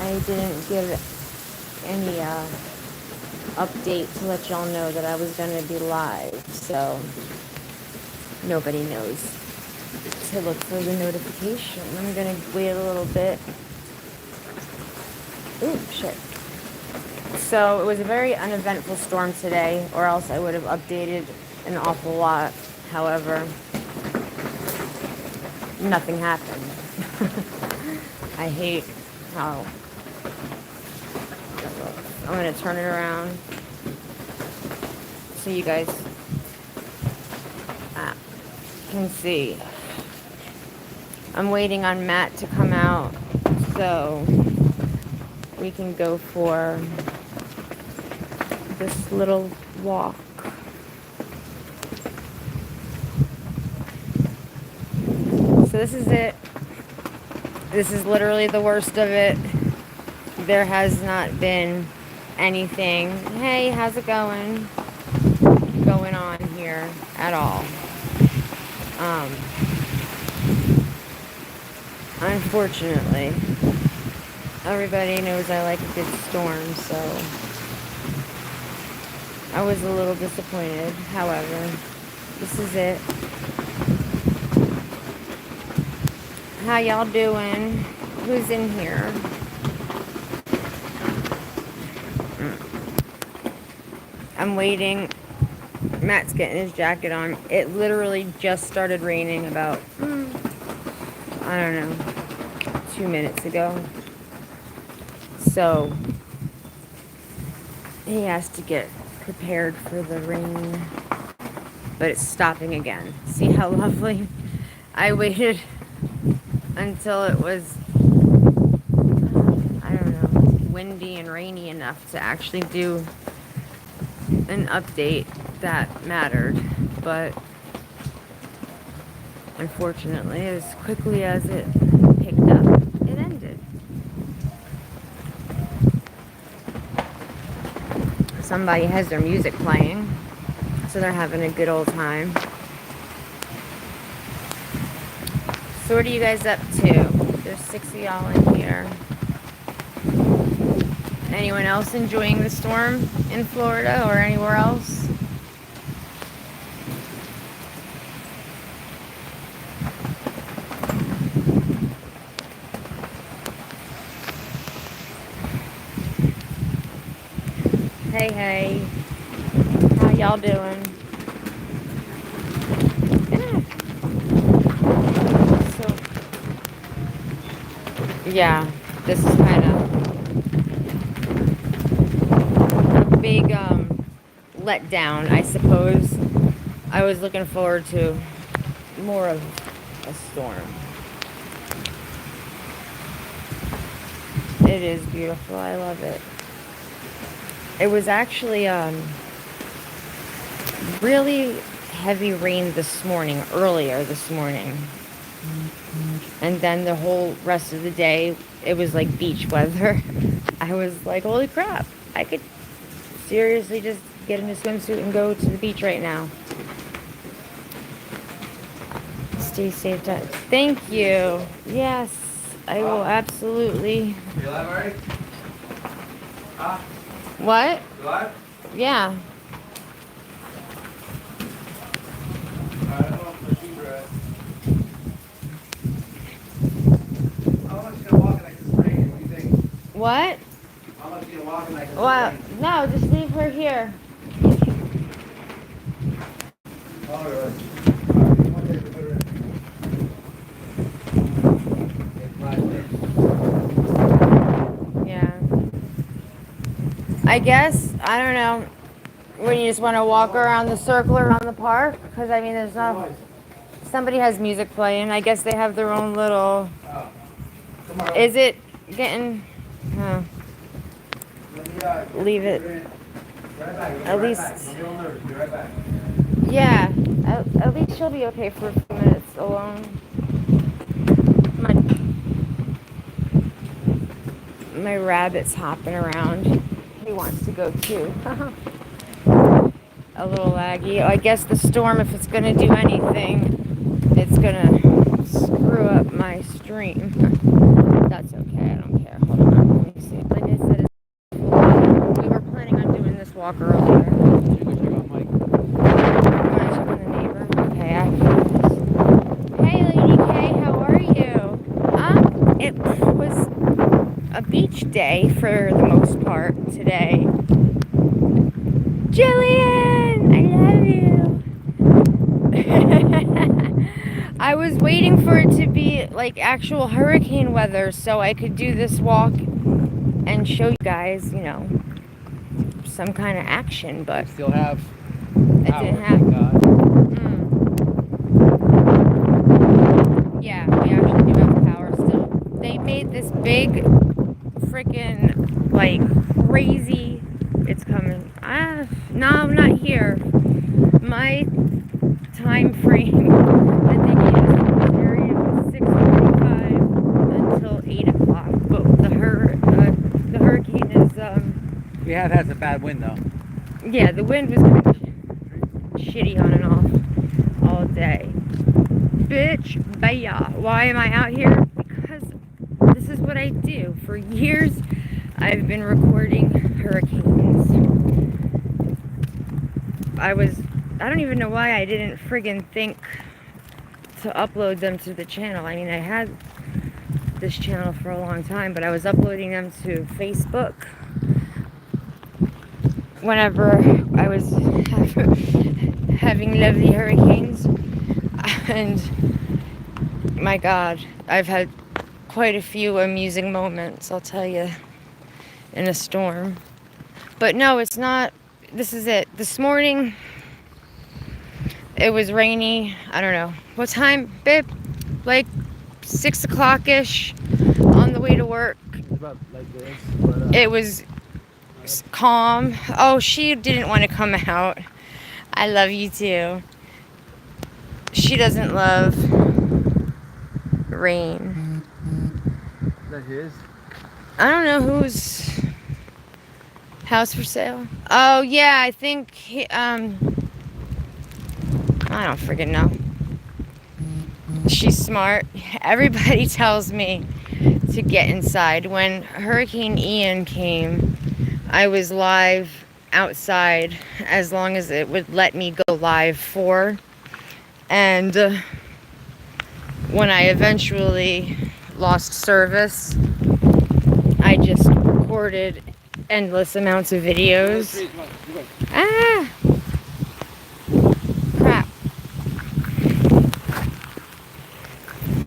I didn't give any update to let y'all know that I was going to be live, so nobody knows to look for the notification. I'm going to wait a little bit. Ooh, shit. So it was a very uneventful storm today, or else I would have updated an awful lot. However, nothing happened. I hate how... I'm going to turn it around so you guys can see. I'm waiting on Matt to come out so we can go for this little walk. So this is it. This is literally the worst of it. There has not been anything, hey, how's it going on here at all. Unfortunately, everybody knows I like a good storm, so I was a little disappointed. However, this is it. How y'all doing? Who's in here? I'm waiting. Matt's getting his jacket on. It literally just started raining about, I don't know, 2 minutes ago. So he has to get prepared for the rain. But it's stopping again. See how lovely? I waited until it was, I don't know, windy and rainy enough to actually do an update that mattered, but unfortunately, as quickly as it picked up, it ended. Somebody has their music playing, so they're having a good old time. So what are you guys up to? There's 6 of y'all in here. Anyone else enjoying the storm in Florida or anywhere else? Hey, how y'all doing? Yeah, this is kind of a big letdown, I suppose. I was looking forward to more of a storm. It is beautiful. I love it. It was actually really heavy rain this morning, earlier this morning. And then the whole rest of the day, it was like beach weather. I was like, holy crap, I could seriously just get in a swimsuit and go to the beach right now. Stay safe. Thank you. Yes, I will absolutely. You live already? Huh? What? You live? Yeah. I don't know if the sheep are at. How much you gonna walk in like this rain? What do you think? What? How much you gonna walk in like this Well, rain? no, just leave her here. Oh, really? Alright, you want to put her in? It's 5 minutes. Yeah. I guess, I don't know, when you just want to walk around the circle around the park, because I mean there's not, somebody has music playing. I guess they have their own little, Oh. Tomorrow. is it getting, Let me, leave put it. her in. Right back. We'll be At right least- back. Don't be all nervous. Be right back. Yeah, at least she'll be okay for a few minutes alone. My rabbit's hopping around. He wants to go too. A little laggy. I guess the storm, if it's going to do anything, it's going to screw up my stream. That's okay. I don't care. Hold on. Let me walk earlier. You go check out Mike. You want to check on the neighbor? Okay, Hey, Lady K, how are you? It was a beach day for the most part today. Jillian, I love you. I was waiting for it to be like actual hurricane weather so I could do this walk and show you guys, you know, some kind of action, but We still have it power, didn't thank happen. God. Yeah, we actually do have power still. They made this big freaking like crazy. It's coming. No, not here. My time frame that they gave us in this area was 6:45 until 8 o'clock. But the hurricane is We have had some bad wind though. yeah, the wind was kind of shitty on and off all day. Bitch, baya. Why am I out here? Because this is what I do. For years, I've been recording hurricanes. I don't even know why I didn't friggin' think to upload them to the channel. I mean, I had this channel for a long time, but I was uploading them to Facebook whenever I was having lovely hurricanes. And my God, I've had quite a few amusing moments, I'll tell you, in a storm. But no, it's not. This is it. This morning, it was rainy. I don't know. What time, babe? Like 6 o'clock-ish on the way to work. It's about like this, but It was calm. Oh, she didn't want to come out. I love you too. She doesn't love rain. that his. I don't know whose house for sale. Oh yeah, I think I don't friggin' know. She's smart. Everybody tells me to get inside. When Hurricane Ian came, I was live outside as long as it would let me go live for. And when I eventually lost service, I just recorded endless amounts of videos. Ah! Crap.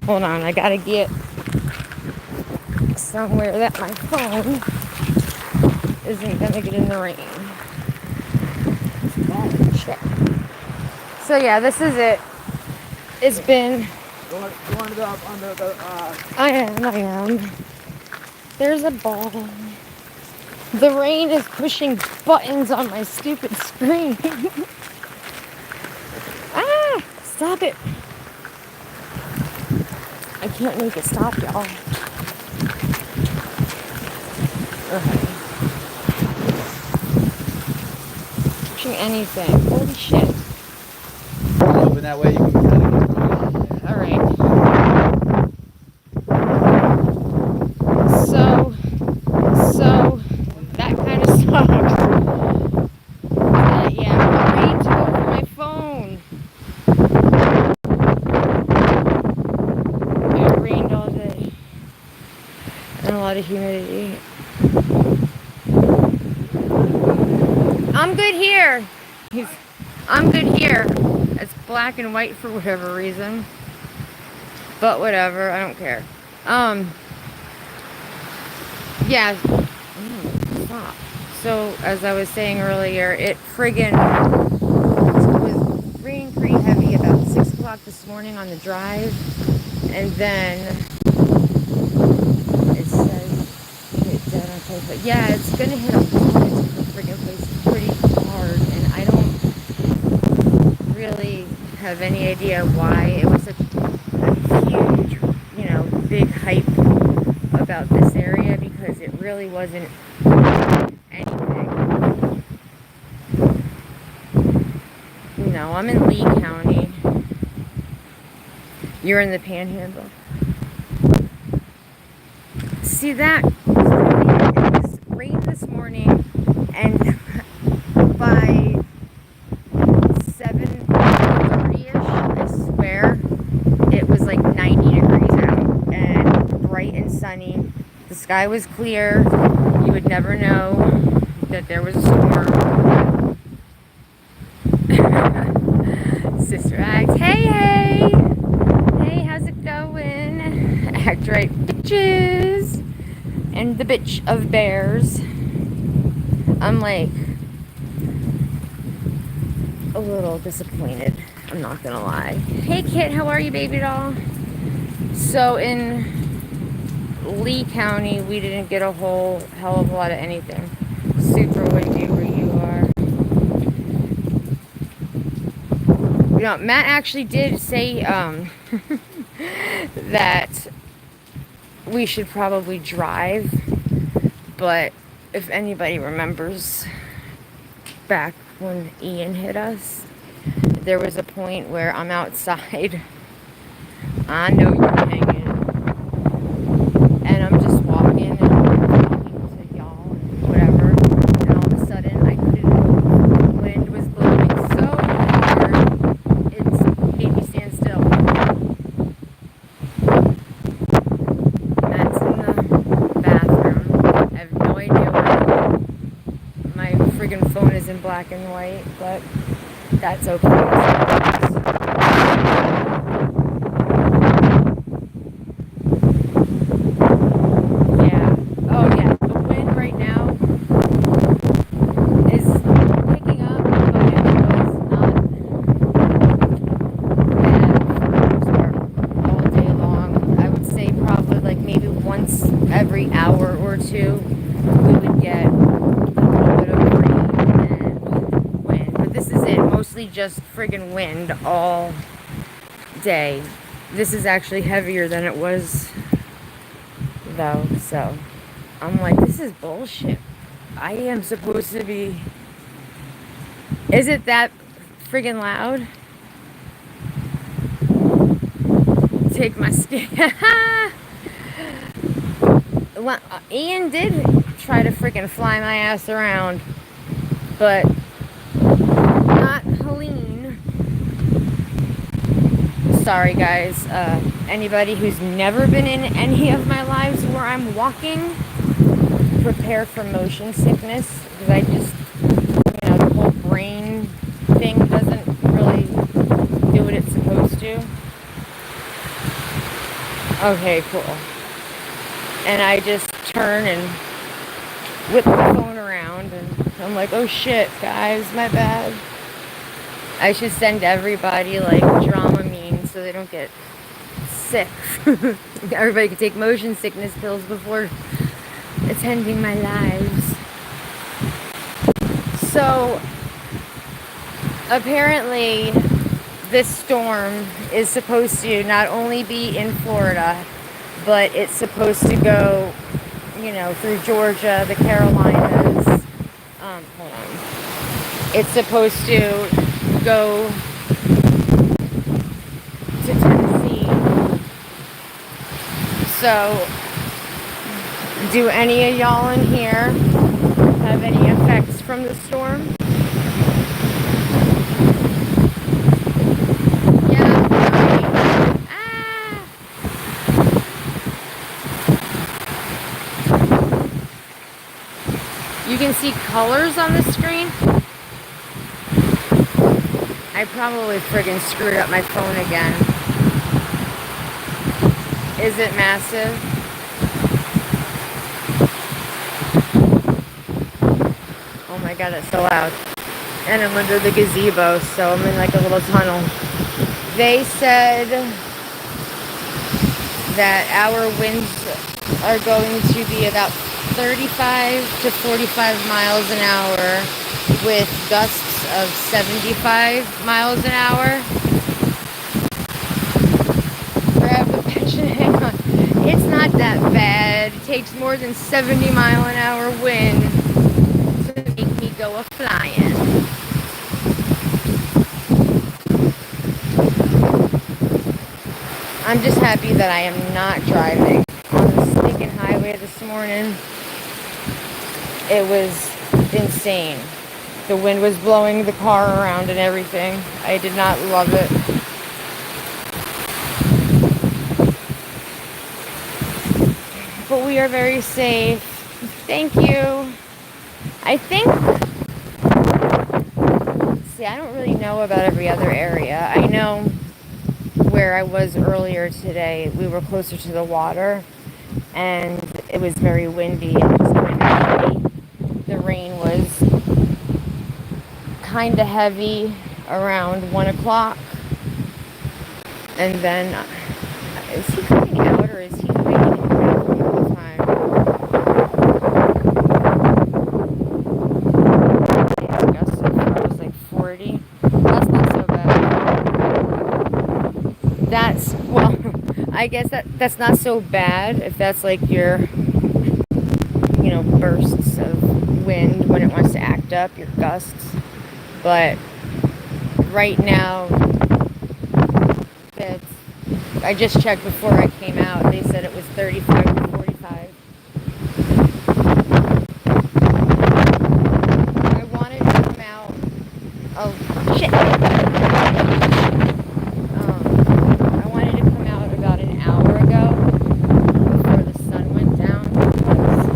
Hold on, I gotta get somewhere that my phone isn't gonna get in the rain. Shit. So yeah, this is it. It's been... You want to go up on the I am. There's a ball. The rain is pushing buttons on my stupid screen. Ah! Stop it. I can't make it stop, y'all. Okay. Pushing anything. Holy shit. open that way, you can kind of get going. Alright. So, that kind of sucks. Yeah, the rain took over my phone. It rained all day. And a lot of humidity. I'm good here. I'm good here. It's black and white for whatever reason. But whatever, I don't care. Yeah. Stop. So, as I was saying earlier, it friggin' was raining pretty heavy about 6 o'clock this morning on the drive. And then it says hit dead on Facebook. Yeah, it's gonna hit a lot of different friggin' places pretty hard. And I don't really have any idea why it was such a huge, you know, big hype about this area, because it really wasn't anything. No, I'm in Lee County. You're in the Panhandle. See that? It was rain this morning, and sky was clear. You would never know that there was a storm. Sister Act. Hey, hey. Hey, how's it going? Act right, bitches. And the bitch of bears. I'm like a little disappointed. I'm not gonna lie. Hey, Kit, how are you, baby doll? So in Lee County, we didn't get a whole hell of a lot of anything. Super windy where you are. You know, Matt actually did say that we should probably drive, but if anybody remembers back when Ian hit us, there was a point where I'm outside. I know you're hanging, and I'm just walking and talking to y'all and whatever, and all of a sudden I couldn't move. The wind was blowing so hard, it made me stand still. Matt's in the bathroom. I have no idea why my friggin' phone is in black and white, but that's okay. Yeah. Oh yeah. The wind right now is picking up, but it was not bad for the most part all day long. I would say probably like maybe once every hour or two we would get a little bit of rain and wind. But this is it. Mostly just friggin' wind all day. This is actually heavier than it was though, so I'm like, this is bullshit. I am supposed to be. Is it that friggin' loud? Take my skin. Ian did try to freaking fly my ass around, but not Helene. Sorry, guys. Anybody who's never been in any of my lives where I'm walking, prepare for motion sickness, because I just, the whole brain thing doesn't really do what it's supposed to. Okay, cool. And I just turn and whip the phone around, and I'm like, oh shit, guys, my bad. I should send everybody like Dramamine so they don't get sick. Everybody can take motion sickness pills before attending my lives. So apparently this storm is supposed to not only be in Florida, but it's supposed to go, through Georgia, the Carolinas. Hold on. It's supposed to go to Tennessee. So, do any of y'all in here have any effects from the storm? Yeah, right. Ah! You can see colors on the screen. I probably friggin' screwed up my phone again. Is it massive? Oh my god, it's so loud. And I'm under the gazebo, so I'm in like a little tunnel. They said that our winds are going to be about 35 to 45 miles an hour with gusts of 75 miles an hour. Grab the bench and hang on. It's not that bad. It takes more than 70 mile an hour wind to make me go a-flying. I'm just happy that I am not driving on the stinking highway this morning. It was insane. The wind was blowing the car around and everything. I did not love it. but we are very safe. Thank you. I think, see, I don't really know about every other area. I know where I was earlier today, we were closer to the water, and it was very windy and just kind of heavy. The rain was kind of heavy around 1 o'clock, and then is he coming out or is he coming in all the time? I guess so far it was like 40. That's not so bad. That's, well, I guess that's not so bad if that's like your, bursts of wind when it wants to act up, your gusts. But right now, it's, I just checked before I came out. They said it was 35 to 45. I wanted to come out. Oh, shit. I wanted to come out about an hour ago before the sun went down because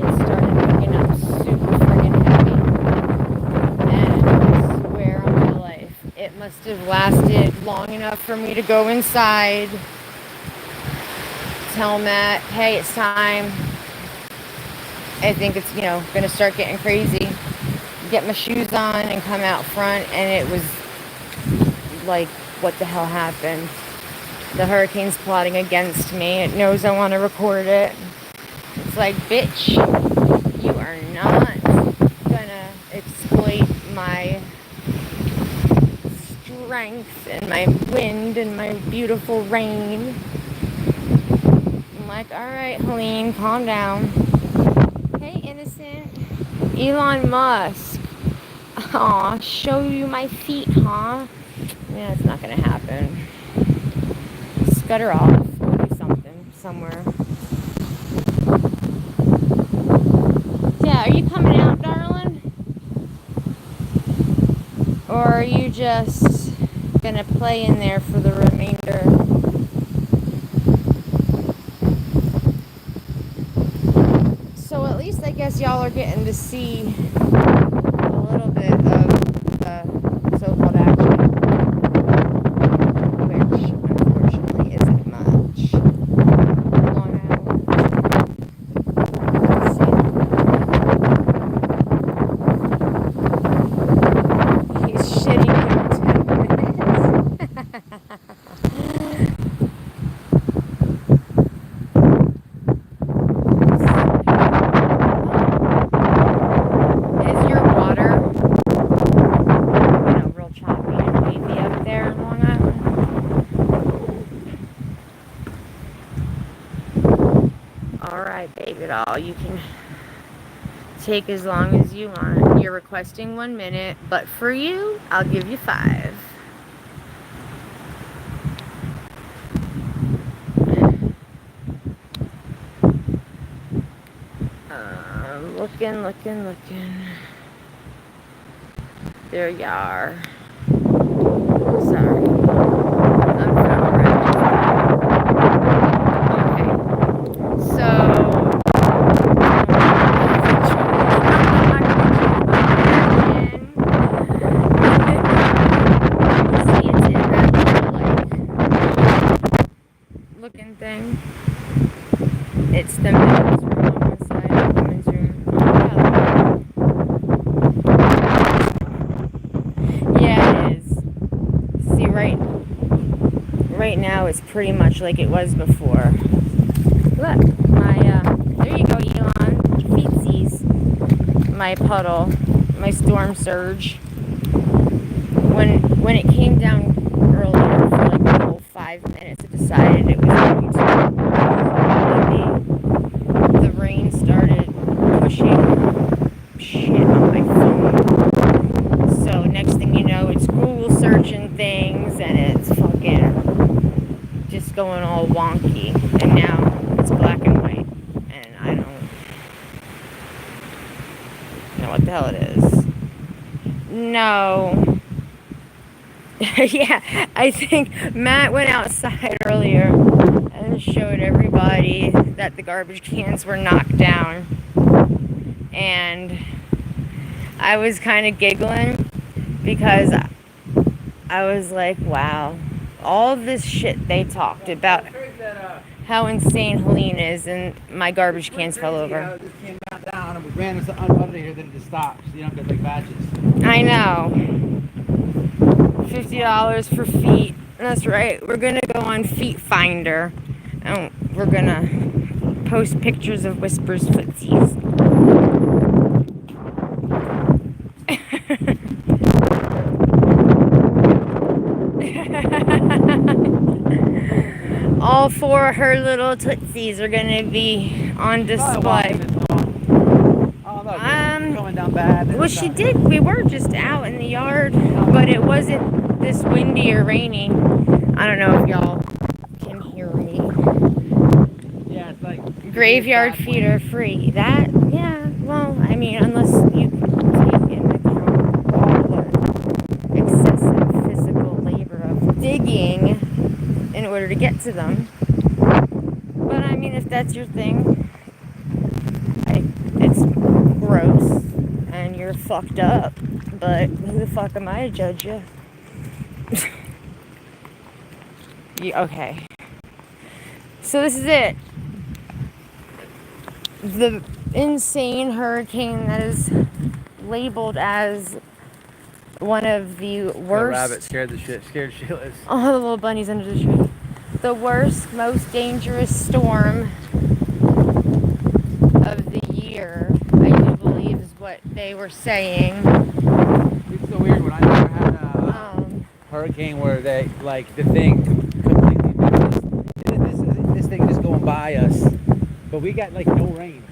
it started picking up super friggin' heavy. And I swear on my life, it must have lasted long enough for me to go inside, tell Matt, hey, it's time. I think it's, going to start getting crazy. Get my shoes on and come out front, and it was like, what the hell happened? The hurricane's plotting against me. It knows I want to record it. It's like, bitch, you are not gonna exploit my strength and my wind and my beautiful rain. I'm like, all right, Helene, calm down. Hey, innocent. Elon Musk. Aw, show you my feet, huh? Yeah, it's not gonna happen. Scutter off. Go do something somewhere. Yeah, are you coming out, darling? Or are you just gonna play in there for the remainder? So at least I guess y'all are getting to see a little bit of so-called action, which unfortunately isn't much. Long hours. He's shitting in 10 minutes. Is your water, real choppy and wavy up there in Long Island? Alright, baby doll, you can take as long as you want. You're requesting 1 minute, but for you, I'll give you 5. Looking. There you are. Sorry. I'm from around. Okay. So, see, it's in that little, looking thing. It's the men's room on one side, the women's room on the other. Yeah, it is. See, right now it's pretty much like it was before. Look, there you go, Elon. Feetsies. My puddle, my storm surge. When it came down earlier for like the whole 5 minutes, it decided it was going to heavy. The rain started pushing shit on my phone. So next thing you know, it's Google searching things and it's fucking just going all wonky. And now it's black and white, and I don't know what the hell it is. No. Yeah, I think Matt went outside earlier and showed everybody that the garbage cans were knocked down. And I was kind of giggling because I was like, wow, all of this shit they talked about how insane Helene is, and my garbage cans fell over. It just came down and we ran under here, then it just stopped. So you don't get like batches. I know. $50 for feet. That's right. We're gonna go on Feet Finder, and we're gonna post pictures of Whisper's footsies. All four of her little tootsies are gonna be on display. Going down bad. Well, she did. We were just out in the yard, but it wasn't this windy or rainy. I don't know if y'all can hear me. Yeah, it's like Graveyard feet are free. That, yeah. Well, I mean, unless you take into account all the excessive physical labor of digging in order to get to them. But I mean, if that's your thing, it's gross and you're fucked up. But who the fuck am I to judge you? Okay. So this is it. The insane hurricane that is labeled as one of the worst. The rabbit scared shitless. Oh, the little bunnies under the tree. The worst, most dangerous storm of the year, I do believe, is what they were saying. It's so weird when I never had a hurricane where they like the thing completely missed us. This thing is going by us, but we got like no rain.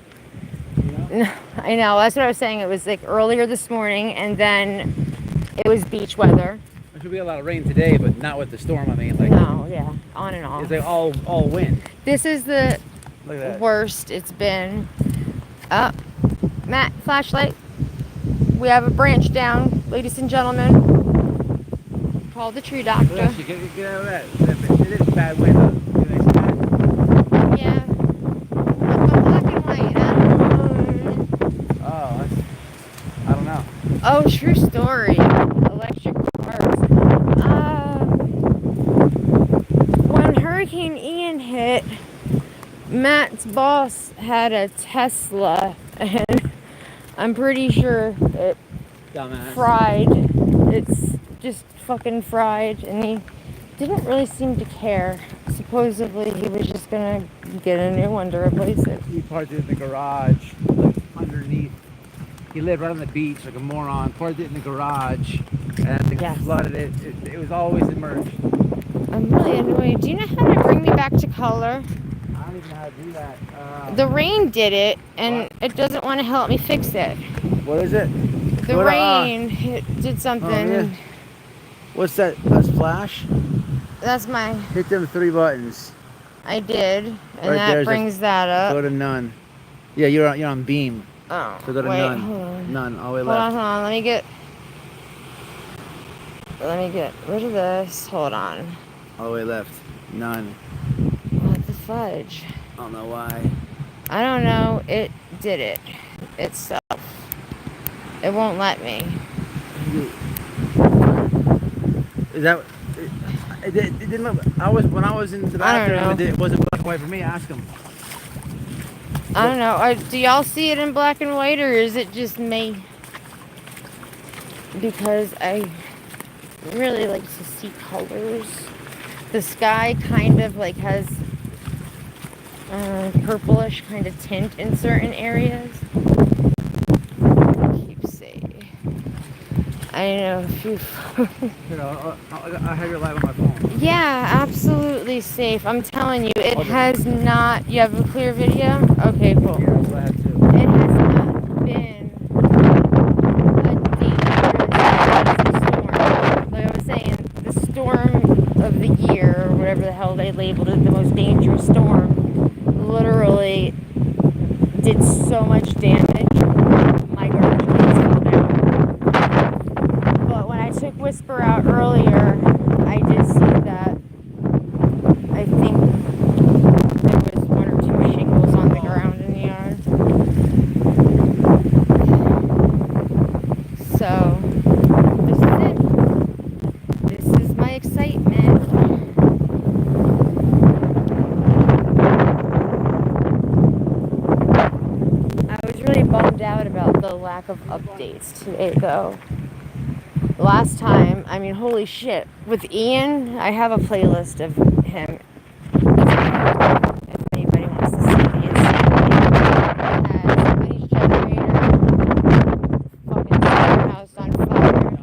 You know? I know. That's what I was saying. It was like earlier this morning, and then it was beach weather. There should be a lot of rain today, but not with the storm. I mean, like no, yeah, on and off. It's like all wind. This is the Look at that. worst it's been. Matt, flashlight. We have a branch down, ladies and gentlemen. Call the tree doctor. Get out of that. It is bad wind. Huh? Yeah. Look on black and white. Oh, I don't know. Oh, true story. Electric cars. When Hurricane Ian hit, Matt's boss had a Tesla, and I'm pretty sure it fried. It's just fucking fried, and he didn't really seem to care. Supposedly, he was just gonna get a new one to replace it. He parked it in the garage, like underneath. He lived right on the beach like a moron. Parked it in the garage, and they flooded it. It was always immersed. I'm really annoyed. Do you know how to bring me back to color? I don't even know how to do that. The rain did it, and it doesn't want to help me fix it. What is it? The rain it did something. Oh, yeah. What's that? That's flash? That's my... Hit them 3 buttons. I did, and Right that brings that up. Go to none. Yeah, you're on beam. Oh, So go to wait, none. hold on. None, all the way Hold left. on, hold on. Let me get rid of this. Hold on. All the way left. None. What the fudge? I don't know why. I don't know. It did it itself. It won't let me. Is that? It didn't look. When I was in the bathroom, it wasn't black and white for me. Ask him. I don't know. Do y'all see it in black and white, or is it just me? Because I really like to see colors. The sky kind of like has purplish kind of tint in certain areas. Keep saying. I know if you. I have your live on my phone. Yeah, absolutely safe. I'm telling you, it has not. You have a clear video? Okay, cool. Yeah, I have too. It has not been a dangerous storm. Like I was saying, the storm of the year, or whatever the hell they labeled it, the most dangerous storm, literally did so much damage. My garbage cans fell down. But when I took Whisper out earlier, I did see that. I think out about the lack of updates today, though. Last time, I mean, holy shit. With Ian, I have a playlist of him. If anybody wants to see the somebody's generator, fucking house on fire.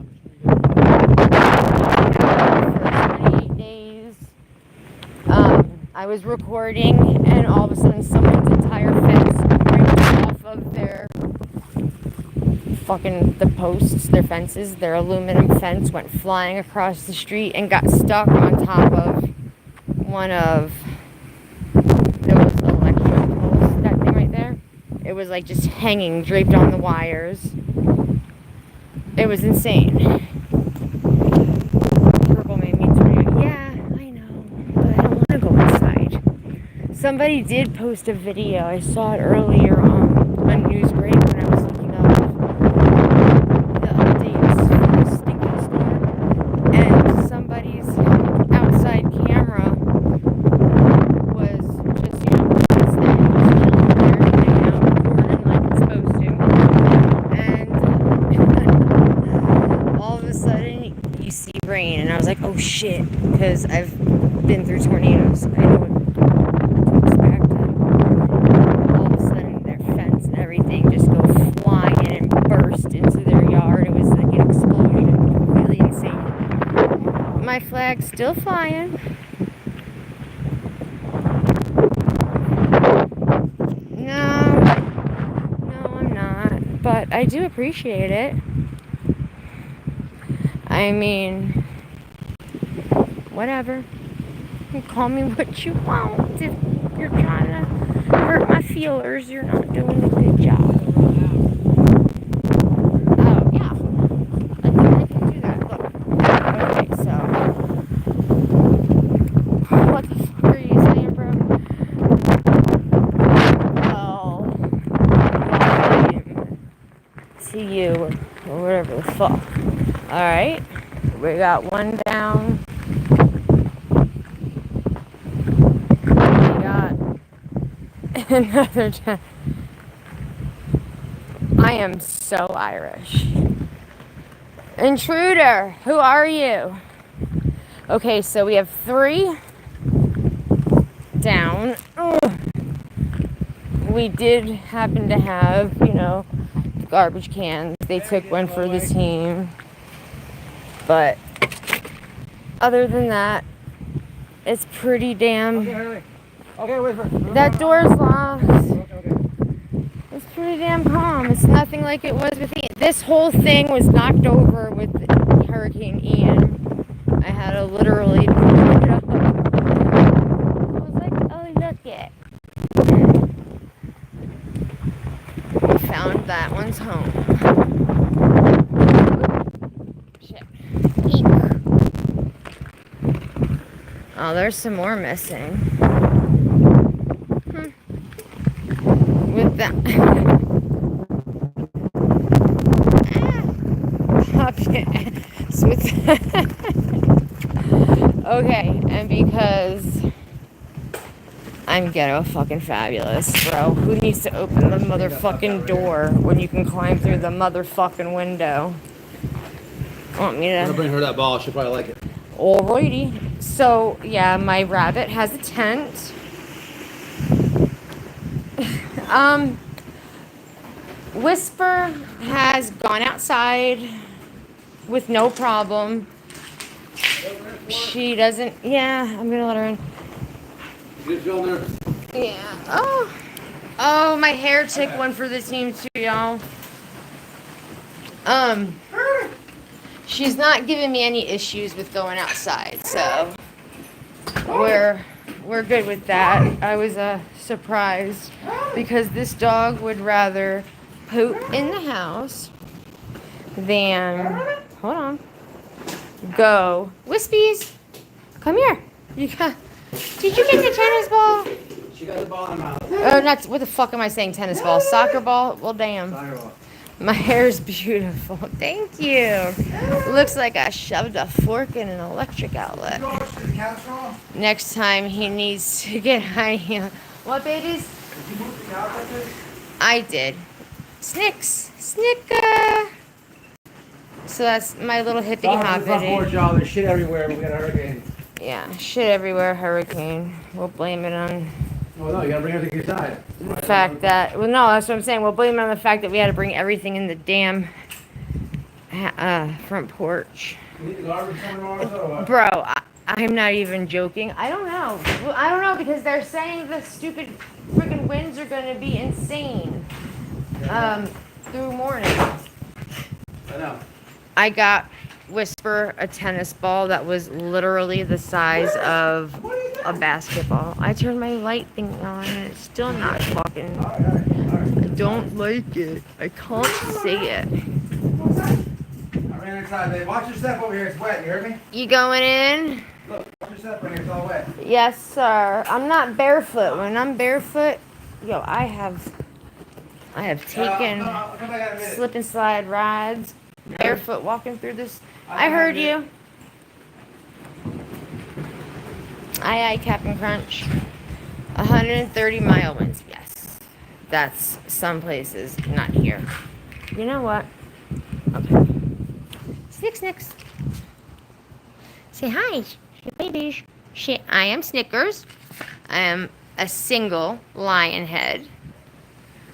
For 28 days. I was recording, and all of a sudden, someone's entire fence right off of their the posts, their fences, their aluminum fence went flying across the street and got stuck on top of one of those electric poles, that thing right there. It was like just hanging, draped on the wires. It was insane. Purple made me turn. Yeah, I know, but I don't want to go inside. Somebody did post a video. I saw it earlier on Newsbreak when I was looking up the updates for the stinking storm. And somebody's outside camera was just, this thing was chilling there, hanging out, recording like it's supposed to. And all of a sudden, you see rain. And I was like, oh shit, because I've been through tornadoes. I know what to expect. All of a sudden, their fence and everything just go flying and burst into their yard. It was like an explosion. Really insane. My flag's still flying. No, I'm not. But I do appreciate it. I mean, whatever. You call me what you want. If you're trying to hurt my feelers, you're not doing a good job. Oh, yeah. I can do that. Look. Okay, so. What the fuck are you saying, bro? Well, to you, or whatever the fuck. Alright. We got one down. Another time. I am so Irish. Intruder, who are you? Okay, so we have 3 down. Ugh. We did happen to have, garbage cans. They took one for the team. But other than that, it's pretty damn... Okay, wait for it. That door's locked. Okay. It's pretty damn calm. It's nothing like it was with Ian. This whole thing was knocked over with Hurricane Ian. I had to literally pick it up. I was like, oh, look it. We found that one's home. Shit. Eek. Oh, there's some more missing. With that. Okay, and because I'm ghetto fucking fabulous, bro. Who needs to open the motherfucking door when you can climb through the motherfucking window? Want me to... I'm gonna bring her that ball. She'll probably like it. Alrighty. So, yeah, my rabbit has a tent. Whisper has gone outside with no problem. She doesn't... Yeah, I'm gonna let her in. You feel nervous? Yeah. Oh, my hair took one for the team too, y'all. She's not giving me any issues with going outside, so we're good with that. I was surprised because this dog would rather poop in the house than go. Wispies, come here. Did you get the tennis ball? She got the ball in her mouth. Oh, not what the fuck am I saying? Tennis ball, soccer ball. Well, damn. Soccer ball. My hair's beautiful. Thank you. Looks like I shoved a fork in an electric outlet. Next time he needs to get high. What, babies? Did you move the couch like this? I did. Snicks. Snicka. So that's my little hippity Front porch, hoppity. y'all. There's shit everywhere. We got a hurricane. Yeah, shit everywhere, hurricane. We'll blame it on Oh no, you gotta bring everything inside. the fact that, well, no, that's what I'm saying. We'll blame it on the fact that we had to bring everything in the damn front porch. You need the garbage somewhere also, or what? Bro, I'm not even joking. I don't know. Well, I don't know because they're saying the stupid freaking winds are going to be insane through morning. I know. I got Whisper a tennis ball that was literally the size of a basketball. I turned my light thing on and it's still not fucking. All right. I don't like it. I can't see it. I ran inside, babe. Watch your step over here. It's wet. You heard me? You going in? Look, watch your step right here. It's all wet. Yes, sir. I'm not barefoot. When I'm barefoot, yo, I have taken I'll come back in a minute. slip and slide rides, barefoot walking through this. I'll I come heard back in a minute. you. Aye, Captain Crunch. 130-mile winds. Yes, that's some places, not here. You know what? Okay. Snicks. Say hi, babies. I am Snickers. I am a single lion head.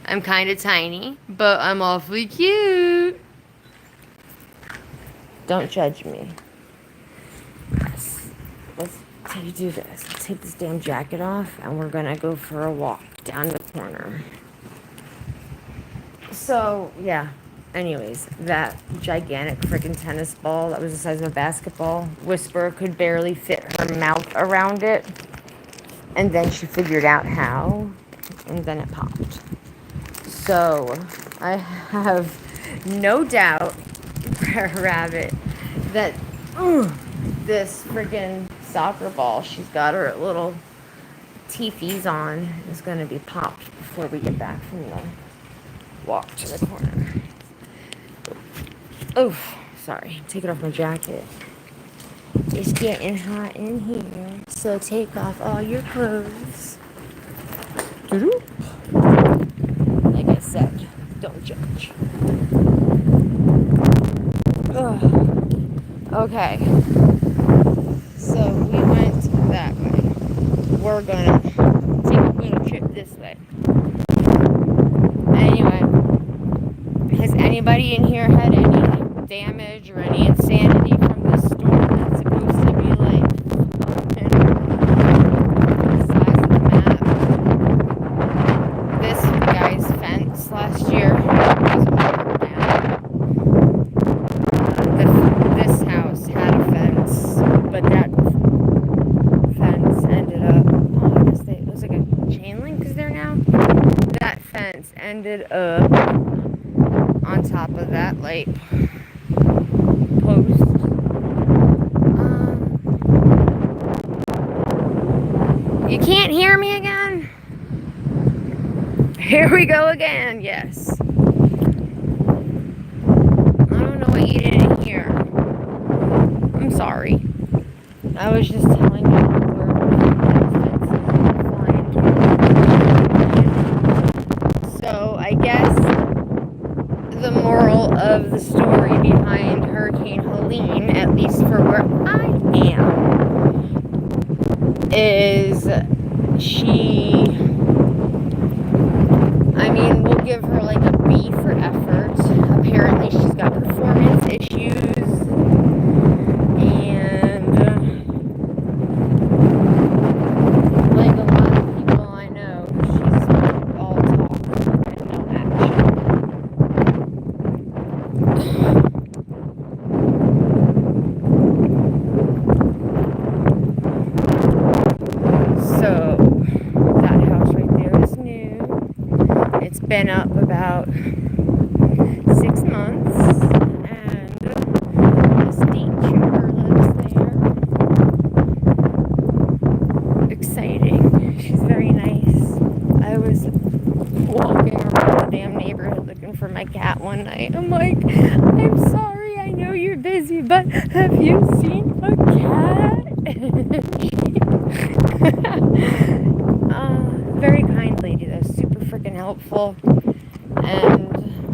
I'm kind of tiny, but I'm awfully cute. Don't judge me. Let's do this. Let's take this damn jacket off, and we're gonna go for a walk down the corner. So, yeah. Anyways, that gigantic freaking tennis ball that was the size of a basketball, Whisper could barely fit her mouth around it. And then she figured out how, and then it popped. So, I have no doubt, Rabbit, that this freaking soccer ball she's got her little teefies on is going to be popped before we get back from the walk to the corner. Oh, sorry. Taking off my jacket. It's getting hot in here, so take off all your clothes. Like I said, don't judge. Ugh. Okay. So we went that way. We're gonna take a little trip this way. Anyway, has anybody in here had any damage or any insanity from this storm that's supposed to be like the size of the map? This guy's fence last year was watered down. This house had a fence, but that fence ended up, I guess it was like a chain link is there now? That fence ended up on top of that light post. You can't hear me again? Here we go again, yes. I don't know what you didn't hear. I'm sorry. I was just telling you where fine. So I guess the moral of the story behind Hurricane Helene, at least for where I am, is we'll give her like a B for effort. Apparently she's got performance issues, and like a lot of people I know, she's all talk and no action. So that house right there is new. It's been up about 6 months, and the state trooper lives there. Exciting. She's very nice. I was walking around the damn neighborhood looking for my cat one night. I'm like, I'm sorry, I know you're busy, but have you seen a cat? Very kind lady though, super freaking helpful, and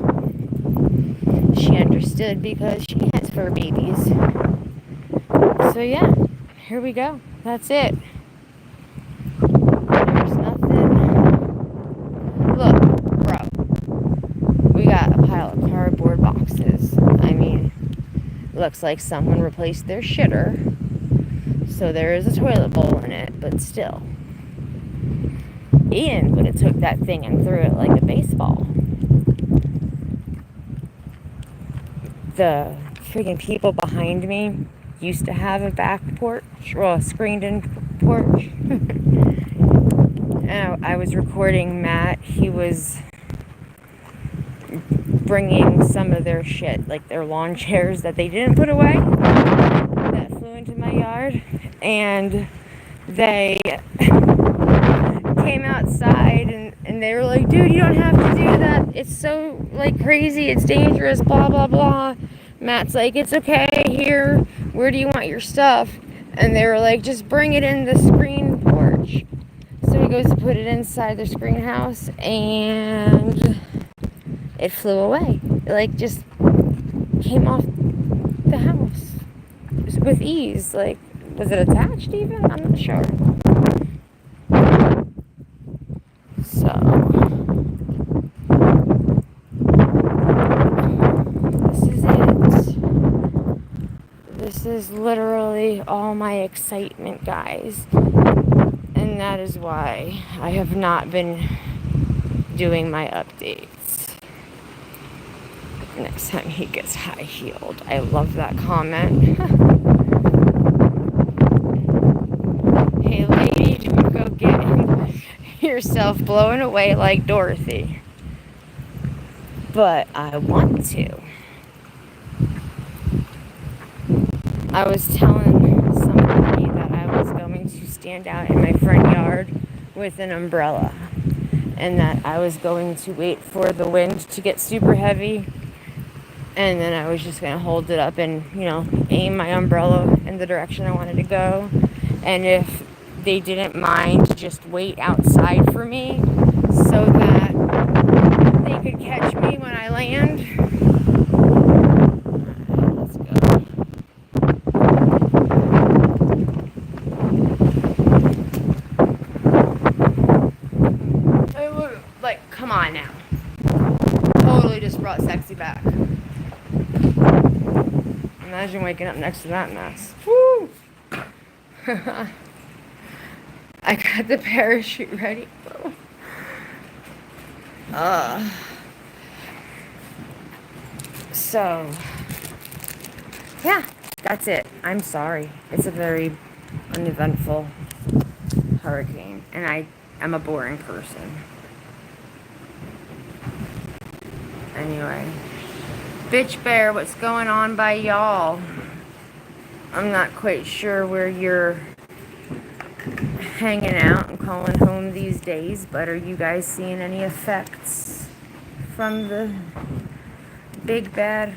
stood because she has fur babies. So yeah, here we go. That's it. There's nothing. Look, bro. We got a pile of cardboard boxes. I mean, looks like someone replaced their shitter. So there is a toilet bowl in it, but still. Ian would have took that thing and threw it like a baseball. The freaking people behind me used to have a back porch, well, a screened-in porch. And I was recording Matt. He was bringing some of their shit, like their lawn chairs that they didn't put away, that flew into my yard, and they came outside and they were like, dude, you don't have to do that, it's so like crazy, it's dangerous, blah blah blah. Matt's like, it's okay, here, where do you want your stuff? And they were like, just bring it in the screen porch. So he goes to put it inside the screen house, and it flew away. It like just came off the house with ease. Like, was it attached even? I'm not sure. So this is it. This is literally all my excitement, guys. And that is why I have not been doing my updates. Next time he gets high-heeled. I love that comment. Hey lady, don't go getting yourself blown away like Dorothy. But I want to. I was telling somebody that I was going to stand out in my front yard with an umbrella, and that I was going to wait for the wind to get super heavy, and then I was just going to hold it up and, aim my umbrella in the direction I wanted to go. And if they didn't mind, to just wait outside for me so that they could catch me when I land. Let's go. Like, come on now. Totally just brought sexy back. Imagine waking up next to that mess. Woo! I got the parachute ready. So, yeah, that's it. I'm sorry. It's a very uneventful hurricane, and I'm a boring person. Anyway, Bitch Bear, what's going on by y'all? I'm not quite sure where you're hanging out and calling home these days, but are you guys seeing any effects from the big bad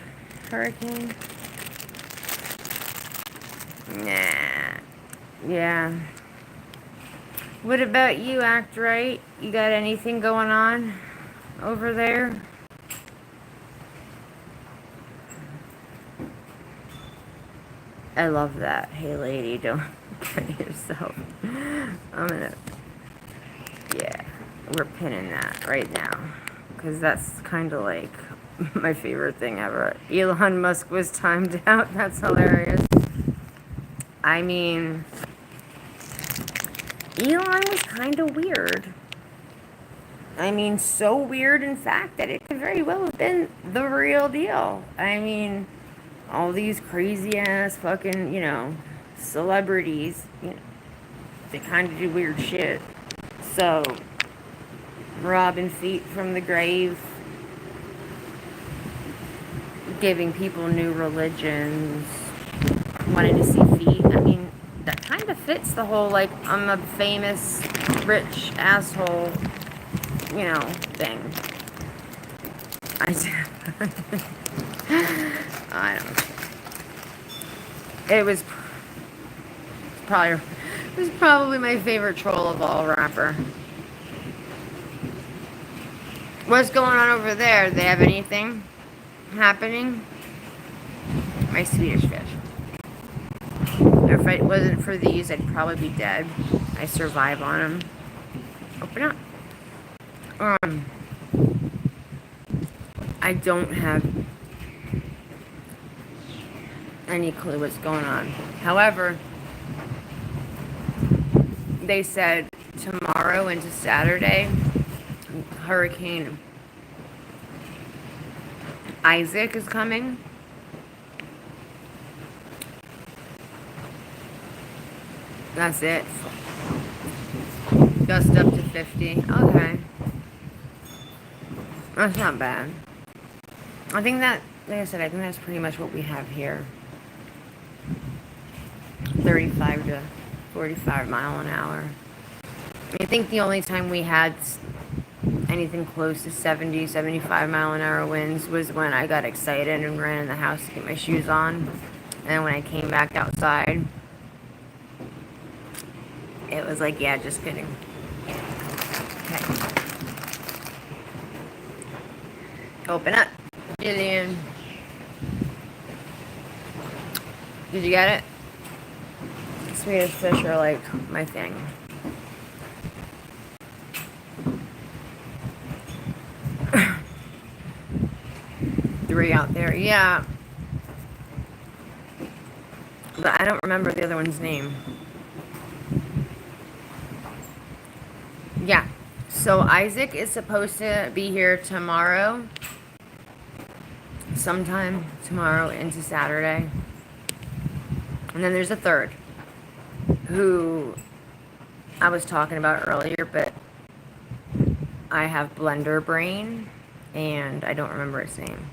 hurricane? Nah. Yeah. What about you, Act Right? You got anything going on over there? I love that. Hey lady, don't get yourself. Yeah, we're pinning that right now, because that's kind of like my favorite thing ever. Elon Musk was timed out. That's hilarious. I mean, Elon was kind of weird. I mean, so weird, in fact, that it could very well have been the real deal. I mean, all these crazy ass fucking, celebrities, they kind of do weird shit. So, robbing feet from the grave, giving people new religions, wanting to see feet. I mean, that kind of fits the whole, like, I'm a famous, rich asshole, thing. I don't know. It was probably my favorite troll of all rapper. What's going on over there? Do they have anything happening? my Swedish fish. If it wasn't for these, I'd probably be dead. I survive on them. Open up. I don't have any clue what's going on. However, they said tomorrow into Saturday, Hurricane Isaac is coming. That's it. Gust up to 50. Okay. That's not bad. I think that, like I said, I think that's pretty much what we have here. 35 to 45 mile an hour. I think the only time we had anything close to 70, 75 mile an hour winds was when I got excited and ran in the house to get my shoes on. And when I came back outside, it was like, yeah, just kidding. Okay. Open up. Jillian. Did you get it? Swedish fish are like my thing. Three out there, yeah. But I don't remember the other one's name. Yeah. So Isaac is supposed to be here tomorrow. Sometime tomorrow into Saturday. And then there's a third who I was talking about earlier, but I have blender brain and I don't remember its name.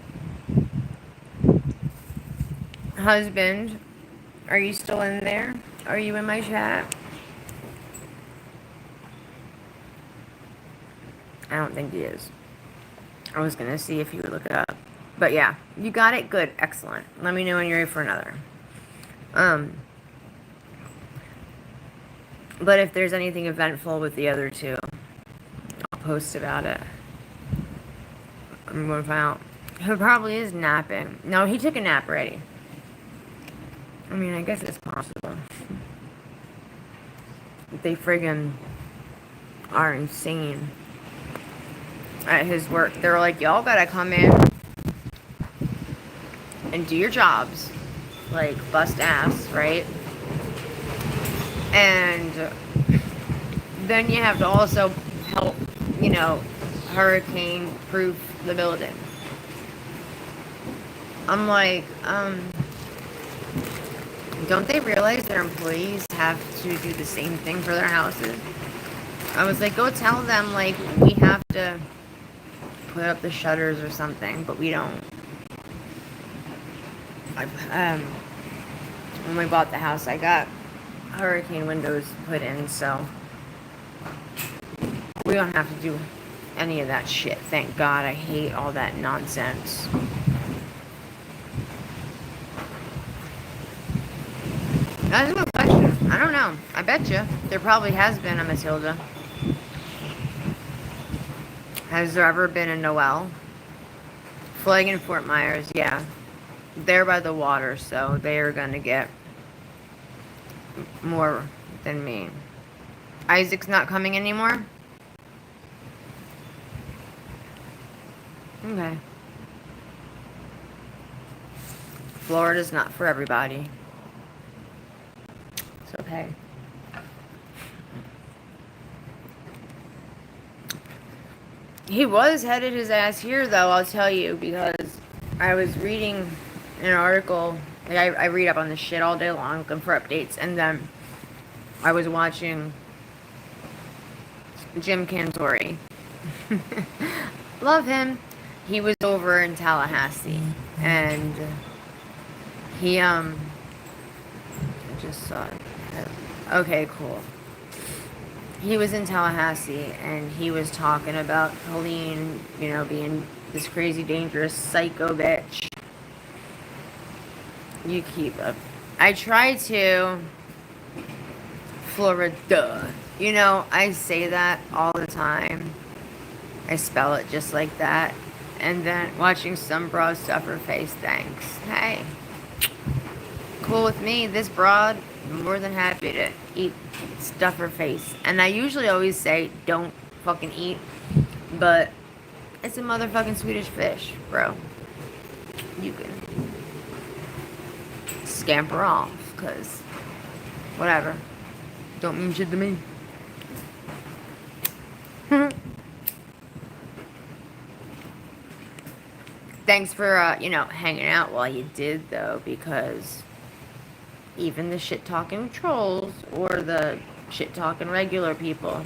Husband, are you still in there? Are you in my chat? I don't think he is. I was gonna see if you would look it up. But yeah, you got it? Good. Excellent. Let me know when you're ready for another. But if there's anything eventful with the other two, I'll post about it. I'm going to find out. He probably is napping. No, he took a nap already. I mean, I guess it's possible. They friggin' are insane at his work. They're like, y'all gotta come in and do your jobs. Like, bust ass, right? And then you have to also help, hurricane proof the building. I'm like, don't they realize their employees have to do the same thing for their houses? I was like, go tell them, like, we have to put up the shutters or something, but we don't. When we bought the house, I got hurricane windows put in, so we don't have to do any of that shit. Thank God. I hate all that nonsense. That's a good question. I don't know. I bet you there probably has been a Matilda. Has there ever been a Noel? Flag in Fort Myers, yeah. They're by the water, so they are gonna get more than me. Isaac's not coming anymore? Okay. Florida's not for everybody. It's okay. He was headed his ass here, though, I'll tell you, because I was reading an article. Like, I read up on this shit all day long, looking for updates, and then I was watching Jim Cantori. Love him. He was over in Tallahassee, and he, I just saw it. Okay, cool. He was in Tallahassee, and he was talking about Helene, being this crazy, dangerous psycho bitch. You keep up. I try to. Florida. I say that all the time. I spell it just like that. And then watching some bra stuff her face, thanks. Hey. Cool with me. This broad, more than happy to eat stuff her face. And I usually always say, don't fucking eat. But it's a motherfucking Swedish fish, bro. You can scamper off, because whatever. Don't mean shit to me. Thanks for, hanging out while you did, though, because even the shit-talking trolls or the shit-talking regular people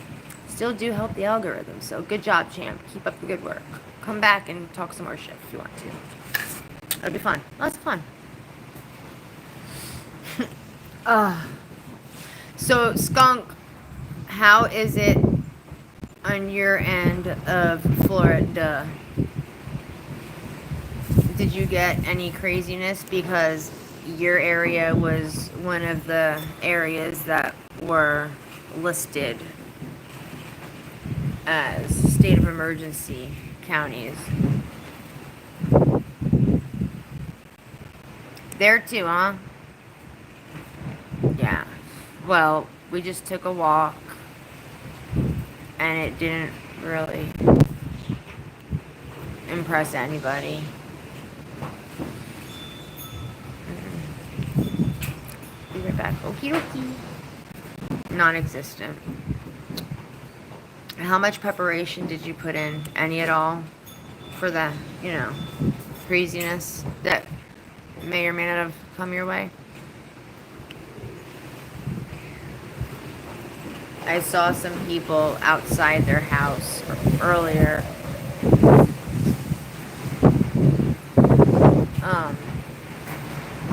still do help the algorithm. So good job, champ. Keep up the good work. Come back and talk some more shit if you want to. It'll be fun. Lots of fun. So, Skunk, how is it on your end of Florida? Did you get any craziness? Because your area was one of the areas that were listed as state of emergency counties. There too, huh? Yeah. Well, we just took a walk and it didn't really impress anybody. Be right back. Okie dokie. Non-existent. How much preparation did you put in? Any at all? For the, craziness that may or may not have come your way? I saw some people outside their house earlier.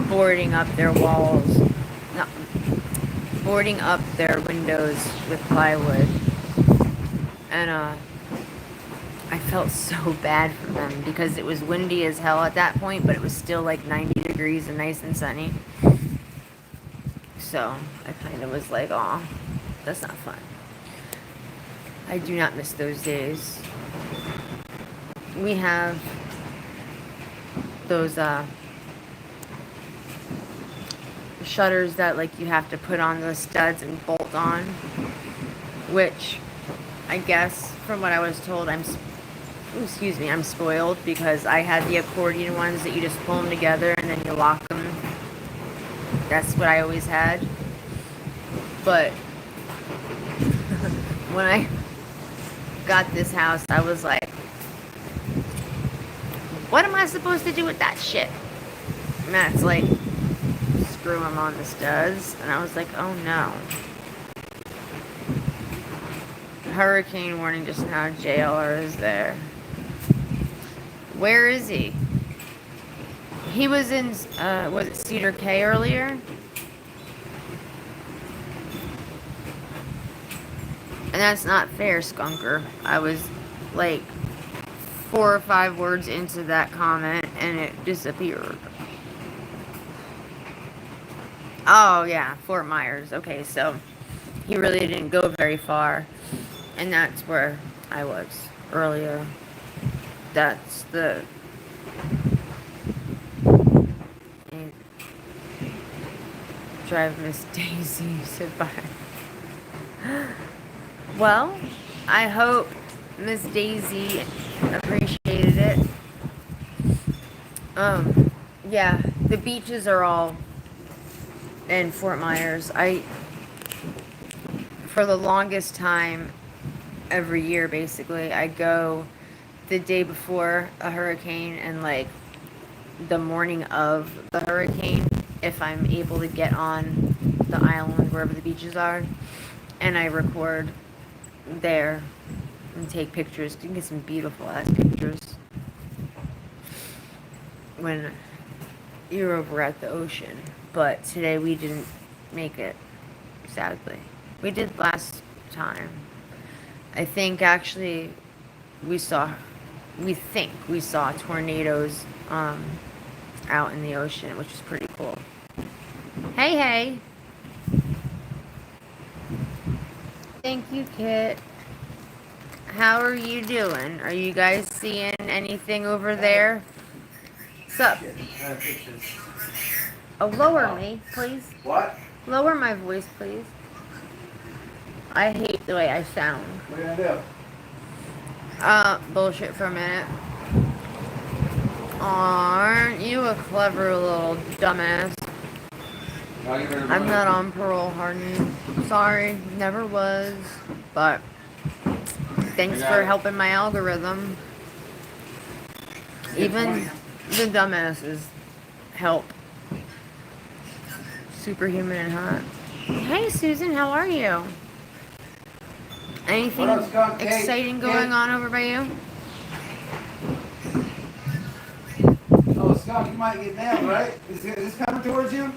Boarding up their walls. No, boarding up their windows with plywood. And, I felt so bad for them because it was windy as hell at that point, but it was still like 90 degrees and nice and sunny. So I kind of was like, aw, that's not fun. I do not miss those days. We have those shutters that like you have to put on the studs and bolt on, which I guess from what I was told, I'm spoiled because I had the accordion ones that you just pull them together and then you lock them. That's what I always had. But when I got this house, I was like, what am I supposed to do with that shit? And Matt's like, screw them on the studs. And I was like, oh no. Hurricane warning just now. JLR is there. Where is he? He was in, was it Cedar K earlier? And that's not fair, Skunker. I was like 4 or 5 words into that comment and it disappeared. Oh yeah, Fort Myers. Okay, so he really didn't go very far. And that's where I was earlier. That's the... Drive Miss Daisy said bye. Well, I hope Miss Daisy appreciated it. Yeah, the beaches are all in Fort Myers. For the longest time, every year basically, I go the day before a hurricane and like the morning of the hurricane, if I'm able to get on the island wherever the beaches are, and I record there and take pictures. You can get some beautiful ass pictures when you're over at the ocean. But today we didn't make it, sadly. We did last time. I think actually we think we saw tornadoes out in the ocean, which was pretty cool. Hey. Thank you, Kit. How are you doing? Are you guys seeing anything over there? What's up? Oh, lower me, please. What? Lower my voice, please. I hate the way I sound. What are you gonna do? Bullshit for a minute. Aren't you a clever little dumbass? I'm not on parole, Harden. Sorry, never was. But thanks for helping my algorithm. Even the dumbasses help. Superhuman and hot. Hey, Susan, how are you? Anything exciting going on over by you? Oh, Scott, you might get nailed, right? Is this coming towards you?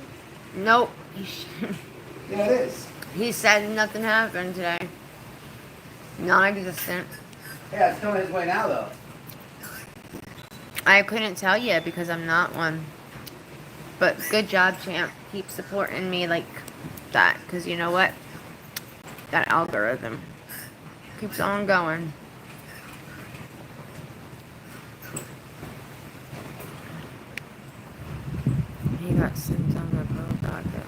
Nope. Yeah, it is. He said nothing happened today. Non-existent. Yeah, it's coming his way now, though. I couldn't tell you because I'm not one. But good job, champ. Keep supporting me like that. Because you know what? That algorithm keeps on going. He got sent on the road docket.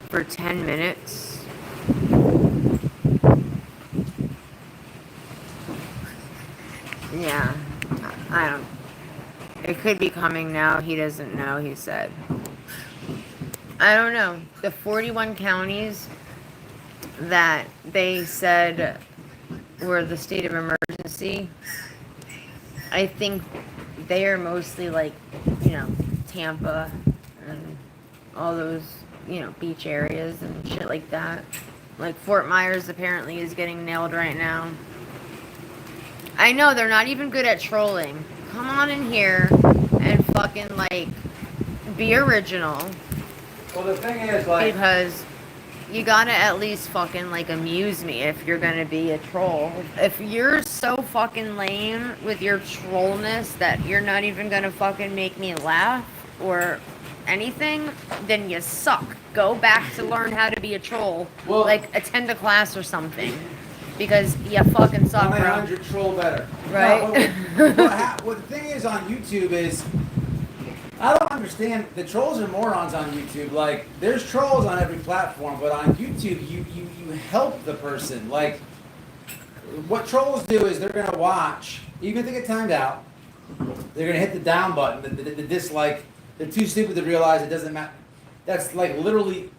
For 10 minutes. Yeah. I don't. It could be coming now. He doesn't know, he said. I don't know. The 41 counties that they said were the state of emergency, I think they are mostly like, Tampa and all those, beach areas and shit like that. Like Fort Myers apparently is getting nailed right now. I know, they're not even good at trolling. Come on in here and fucking, be original. Well, the thing is, because you gotta at least fucking, amuse me if you're gonna be a troll. If you're so fucking lame with your trollness that you're not even gonna fucking make me laugh or anything, then you suck. Go back to learn how to be a troll. Well, attend a class or something. Because you fucking suck, bro. 100 troll better. Right? No, what the thing is on YouTube is, I don't understand. The trolls are morons on YouTube. Like, there's trolls on every platform, but on YouTube, you help the person. Like, what trolls do is they're gonna watch, even if they get timed out, they're gonna hit the down button, the dislike. They're too stupid to realize it doesn't matter. That's literally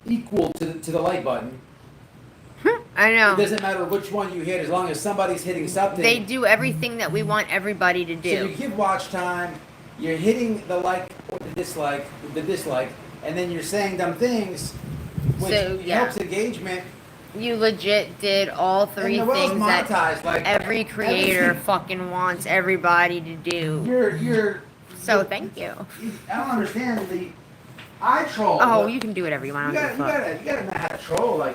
equal to the like button. I know. It doesn't matter which one you hit, as long as somebody's hitting something. They do everything that we want everybody to do. So you give watch time, you're hitting the like or the dislike, and then you're saying dumb things, which helps engagement. You legit did all three things that every creator fucking wants everybody to do. Thank you. I don't understand I troll. Oh, you can do whatever you want. You gotta know how to troll.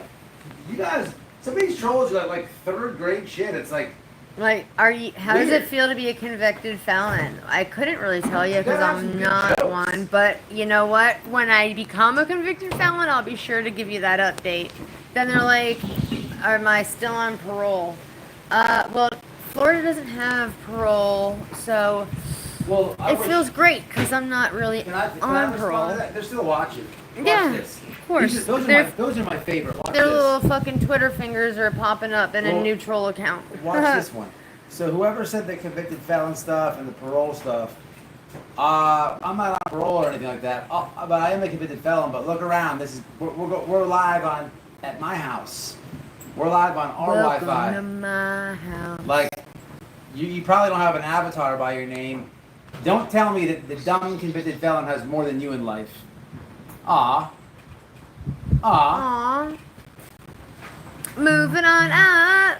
You guys. Some of these trolls are like third grade shit. It's like. How does it feel to be a convicted felon? I couldn't really tell you because I'm not one. But you know what? When I become a convicted felon, I'll be sure to give you that update. Then they're like, am I still on parole? Well, Florida doesn't have parole, so it feels great because I'm not really on parole. They're still watching. Yeah. Of course. Those are my favorite. Their little fucking Twitter fingers are popping up in a new troll account. Watch this one. So whoever said the convicted felon stuff and the parole stuff, I'm not on parole or anything like that. But I am a convicted felon. But look around. We're live at my house. We're live on our Welcome Wi-Fi. to my house. You probably don't have an avatar by your name. Don't tell me that the dumb convicted felon has more than you in life. Aw. Moving on up.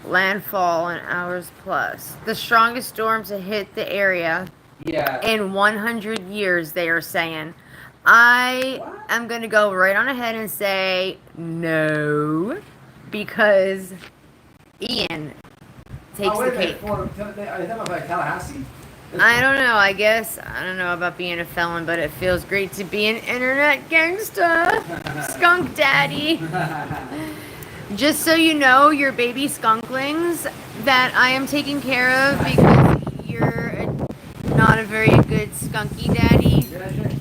Landfall in hours plus. The strongest storm to hit the area in 100 years, they are saying. I am going to go right on ahead and say no, because Ian takes the cake. Tallahassee? I don't know, I don't know about being a felon, but it feels great to be an internet gangsta. Skunk daddy. Just so you know, your baby skunklings that I am taking care of because you're not a very good skunky daddy.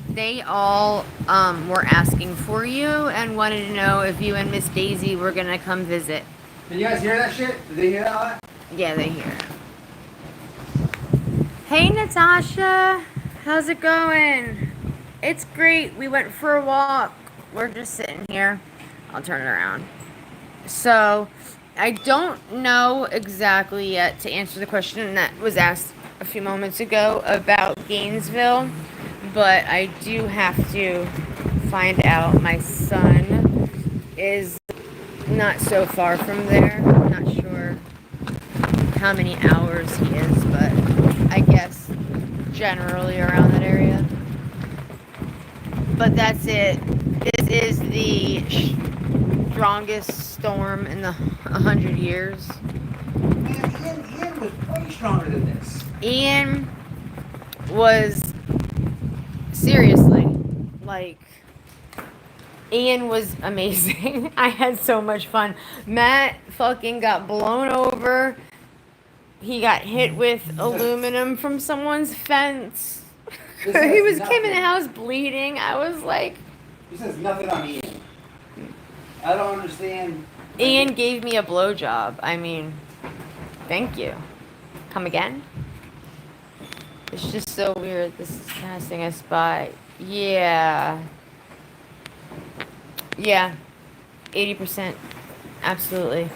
They all were asking for you and wanted to know if you and Miss Daisy were gonna come visit. Can you guys hear that shit? Did they hear that? Yeah, they hear. Hey Natasha, how's it going? It's great. We went for a walk. We're just sitting here. I'll turn it around. So, I don't know exactly yet to answer the question that was asked a few moments ago about Gainesville, but I do have to find out. My son is not so far from there. I'm not sure how many hours he is, but I guess generally around that area. But that's it. This is the strongest storm in the 100 years. Man, Ian was way stronger than this. Ian was seriously like Ian was amazing. I had so much fun. Matt fucking got blown over. He got hit with aluminum from someone's fence. He came in the house bleeding. I was like, This has nothing on Ian. I don't understand. Ian gave me a blowjob. I mean, thank you. Come again? It's just so weird. This is passing us by. Yeah. Yeah. 80%. Absolutely.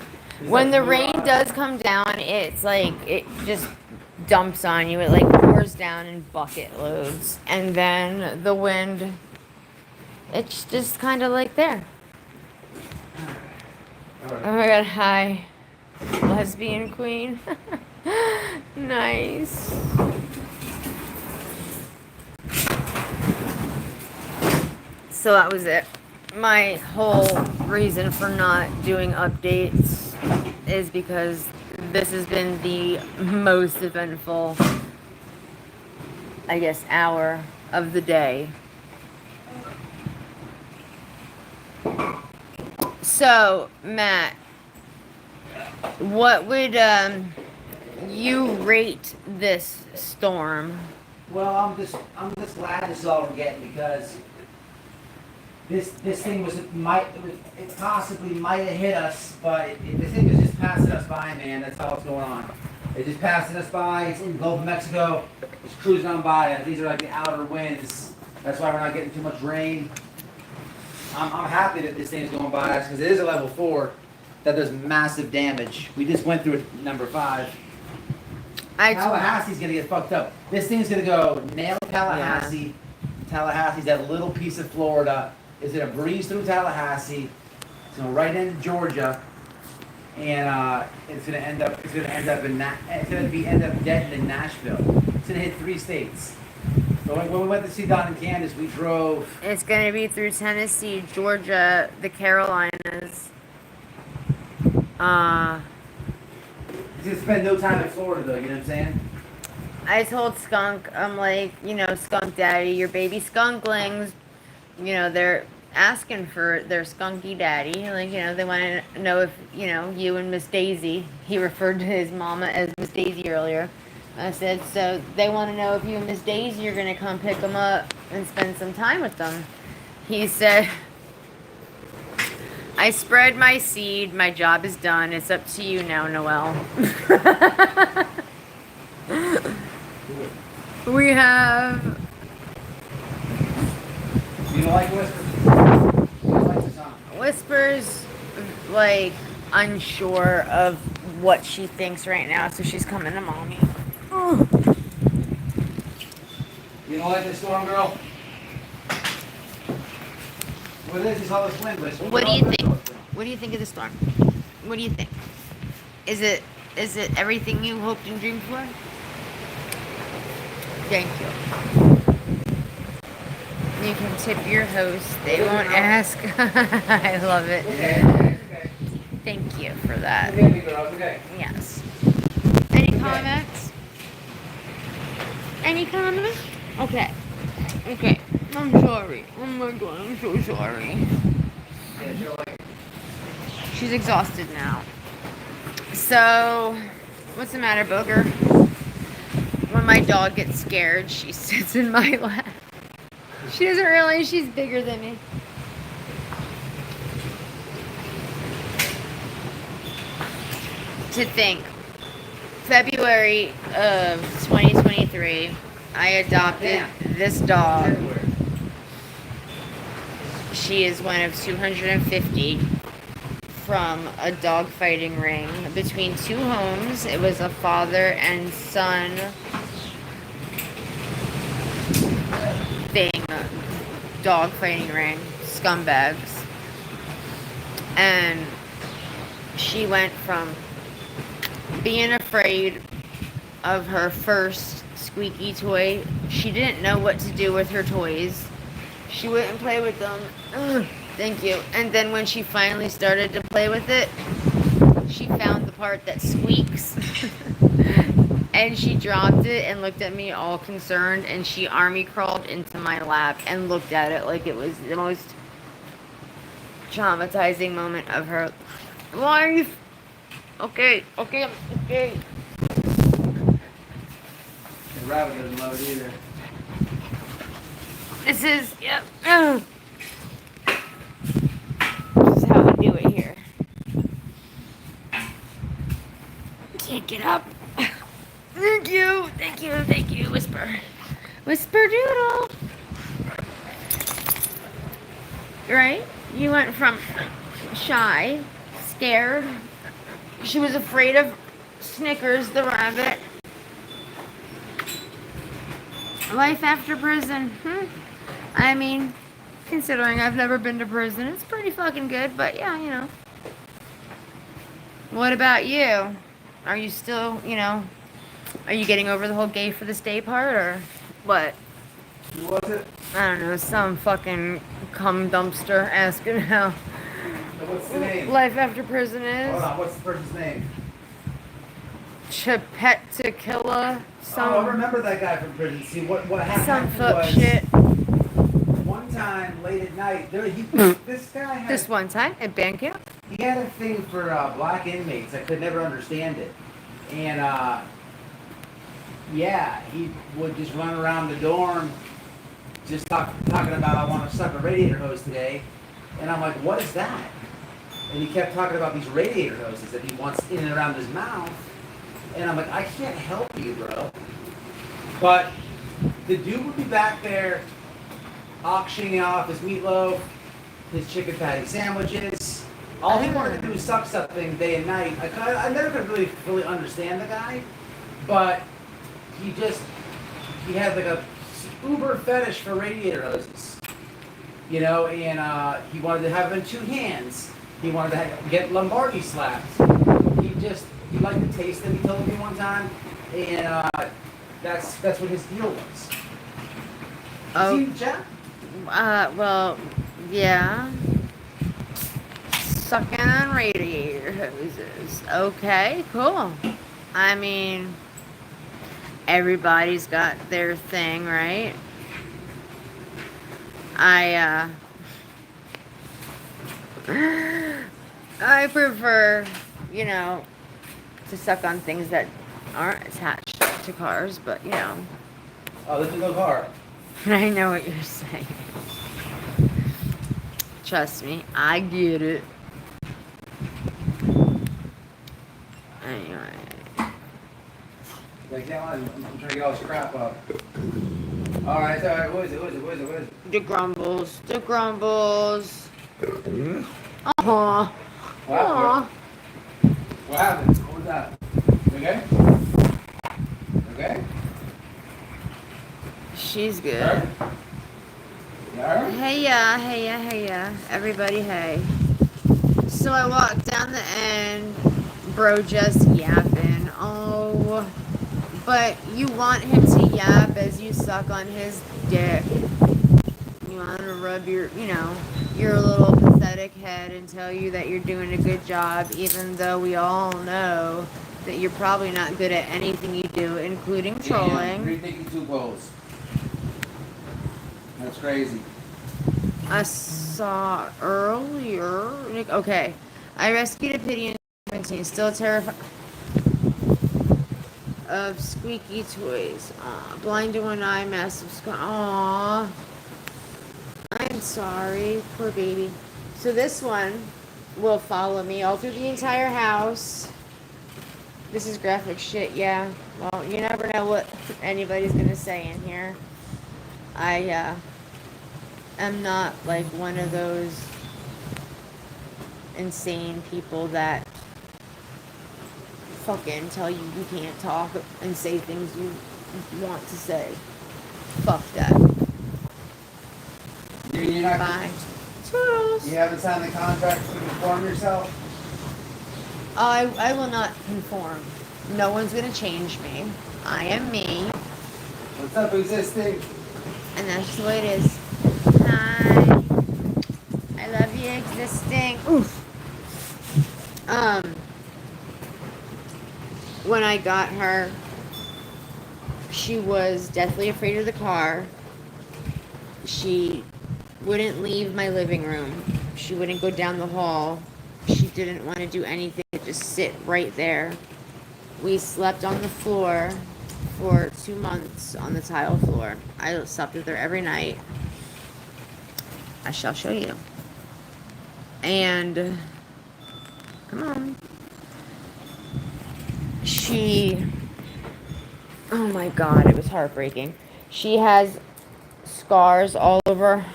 When the rain does come down, it's like, it just dumps on you. It like pours down in bucket loads. And then the wind, it's just kind of like there. Oh my god, hi. Lesbian queen. Nice. So that was it. My whole reason for not doing updates is because this has been the most eventful, I guess, hour of the day. So, Matt, what would you rate this storm? Well, I'm just glad this is all we're getting because this thing it possibly might have hit us, but the thing was just passing us by, man. That's all that's going on. It's just passing us by. It's in the Gulf of Mexico. It's cruising on by. These are like the outer winds. That's why we're not getting too much rain. I'm happy that this thing is going by us because it is a level 4 that does massive damage. We just went through it, number 5. Tallahassee's gonna get fucked up. This thing's gonna go nail Tallahassee. Yeah. Tallahassee's that little piece of Florida. It's gonna breeze through Tallahassee. It's gonna right into Georgia, and it's gonna end up dead in Nashville. It's gonna hit 3 states. So when we went to see Don in Kansas, we drove. It's going to be through Tennessee, Georgia, the Carolinas. He's going to spend no time in Florida, though, you know what I'm saying? I told Skunk, I'm like, Skunk Daddy, your baby skunklings, they're asking for their skunky daddy. Like, they want to know if, you and Miss Daisy, he referred to his mama as Miss Daisy earlier. I said, so they want to know if you and Miss Daisy are going to come pick them up and spend some time with them. He said, I spread my seed. My job is done. It's up to you now, Noelle. We have... You don't like Whispers? You don't like the song? Whispers, like, unsure of what she thinks right now, so she's coming to mommy. You don't like this storm, girl? Well, this is all this wind. What do you think? What do you think of the storm? What do you think? Is it everything you hoped and dreamed for? Thank you. You can tip your host. They won't ask. I love it. Okay. Thank you for that. Okay. Yes. Any comments? Any comments? Okay. I'm sorry. Oh my god, I'm so sorry. She's exhausted now. So, what's the matter, Booger? When my dog gets scared, she sits in my lap. She doesn't realize she's bigger than me. To think, February of 2023, I adopted this dog. She is one of 250 from a dog fighting ring between two homes. It was a father and son thing, dog fighting ring, scumbags. And she went from being afraid of her first squeaky toy. She didn't know what to do with her toys. She wouldn't play with them. Ugh, thank you. And then when she finally started to play with it, she found the part that squeaks. And she dropped it and looked at me all concerned, and she army crawled into my lap and looked at it like it was the most traumatizing moment of her life. Okay. The rabbit doesn't love it either. This is, yep. This is how we do it here. Can't get up. Thank you, Whisper. Whisper Doodle. Right? You went from shy, scared. She was afraid of Snickers, the rabbit. Life after prison. I mean, considering I've never been to prison, it's pretty fucking good, but yeah, you know. What about you? Are you still, are you getting over the whole gay for the stay part, or what? Who was it? I don't know, some fucking cum dumpster asking how What's the name? life after prison is. Hold on, what's the person's name? Chapet Tequila, I remember that guy from prison. See, what happened some fuck was, shit. one time, late at night, this guy had... This one time at band camp? He had a thing for black inmates. I could never understand it. And, yeah, he would just run around the dorm just talking about, I want to suck a radiator hose today. And I'm like, what is that? And he kept talking about these radiator hoses that he wants in and around his mouth. And I'm like, I can't help you, bro. But the dude would be back there auctioning off his meatloaf, his chicken patty sandwiches. All he wanted to do was suck something day and night. I never could really understand the guy, but he had like a uber fetish for radiator hoses, and he wanted to have them in two hands. He wanted to get Lombardi slaps. He liked the taste that he told me one time, and that's what his deal was. Oh, see, Jack? Well, yeah. Sucking on radiator hoses. Okay, cool. I mean, everybody's got their thing, right? I prefer, to suck on things that aren't attached to cars, but, Oh, this is no car. I know what you're saying. Trust me, I get it. Anyway. I'm trying to get all this crap up. Alright, what is it? The grumbles. Aw. What happened? What was that? You okay? She's good. Her? Yeah? Hey ya. Everybody, hey. So I walked down the end, bro just yapping. Oh, but you want him to yap as you suck on his dick. You want to rub your little pathetic head and tell you that you're doing a good job, even though we all know that you're probably not good at anything you do, including trolling. 352 goals. That's crazy. I saw earlier. Okay, I rescued a pity in 17, still terrified of squeaky toys. Blind to one eye, massive scar. Aww. I'm sorry. Poor baby. So this one will follow me all through the entire house. This is graphic shit, yeah. Well, you never know what anybody's gonna say in here. I am not like one of those insane people that fucking tell you you can't talk and say things you want to say. Fuck that. You're not. Bye. Toodles. You haven't signed the contract to conform yourself? I will not conform. No one's gonna change me. I am me. What's up, existing? And that's just the way it is. Hi. I love you, existing. Oof. When I got her, she was deathly afraid of the car. She wouldn't leave my living room. She wouldn't go down the hall. She didn't want to do anything, just sit right there. We slept on the floor for 2 months on the tile floor. I slept with her every night. I shall show you. And come on. Oh my God, it was heartbreaking. She has scars all over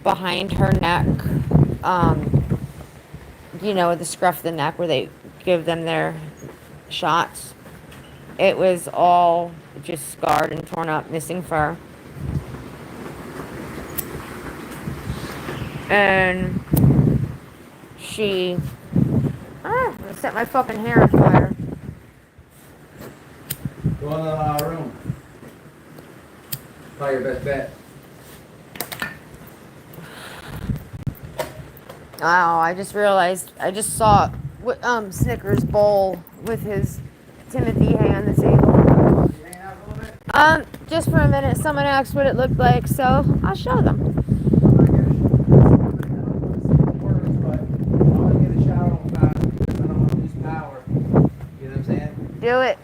behind her neck. You know, the scruff of the neck where they give them their shots. It was all just scarred and torn up, missing fur. And she... I set my fucking hair on fire. Go in the room. Probably your best bet. Wow, I just realized, I just saw Snickers bowl with his Timothy hang on the table. You hanging out a little bit? Just for a minute, someone asked what it looked like, so I'll show them. Do it.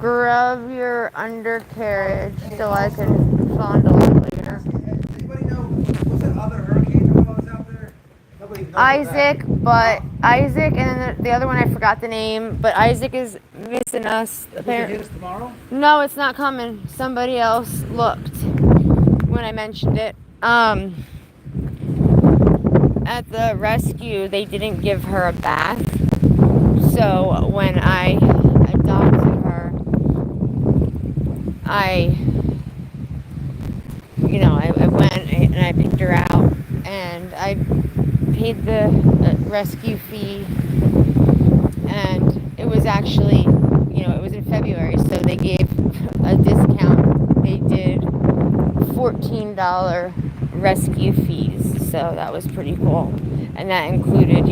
Scrub your undercarriage so I can fondle it later. Anybody know what's that other hurricane that was out there? Nobody knows Isaac, that. Isaac, and then the other one I forgot the name, but Isaac is missing us. Does it hit us tomorrow? No, it's not coming. Somebody else looked when I mentioned it. At the rescue, they didn't give her a bath. So when I adopted her, I went and I picked her out and I paid the rescue fee, and it was actually, it was in February, so they gave a discount. They did $14 rescue fees, so that was pretty cool. And that included,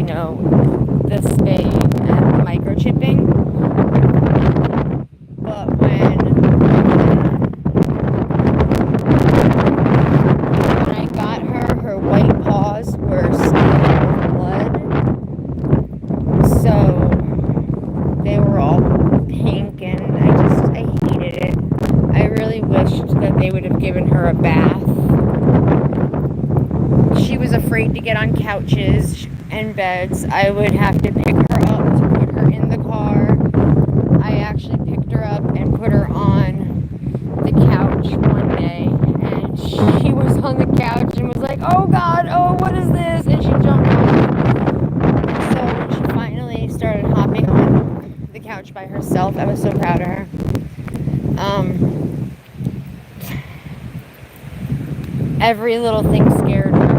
the spay and the microchipping. But when I got her white paws were stained with blood. So they were all pink, and I hated it. I really wished that they would have given her a bath. She was afraid to get on couches and beds. I would have to pick her up to put her in the car. I actually picked her up and put her on the couch one day, and she was on the couch and was like, "Oh God, oh, what is this?" And she jumped off. So when she finally started hopping on the couch by herself, I was so proud of her. Every little thing scared her.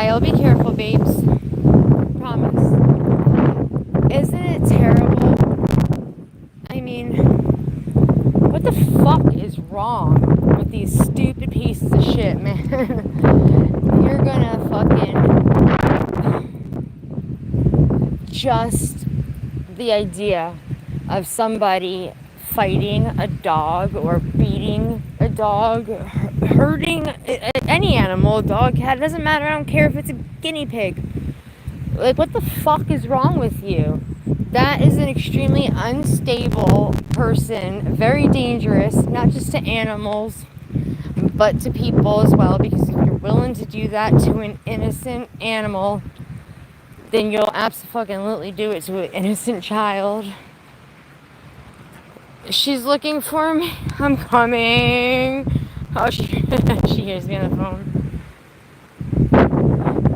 I'll be careful, babes. Promise. Isn't it terrible? I mean, what the fuck is wrong with these stupid pieces of shit, man? You're gonna fucking... Just the idea of somebody fighting a dog or beating dog hurting any animal, dog, cat, it doesn't matter. I don't care if it's a guinea pig. Like, what the fuck is wrong with you? That is an extremely unstable person, very dangerous, not just to animals, but to people as well, because if you're willing to do that to an innocent animal, then you'll absolutely do it to an innocent child. She's looking for me. I'm coming. Oh, she hears me on the phone.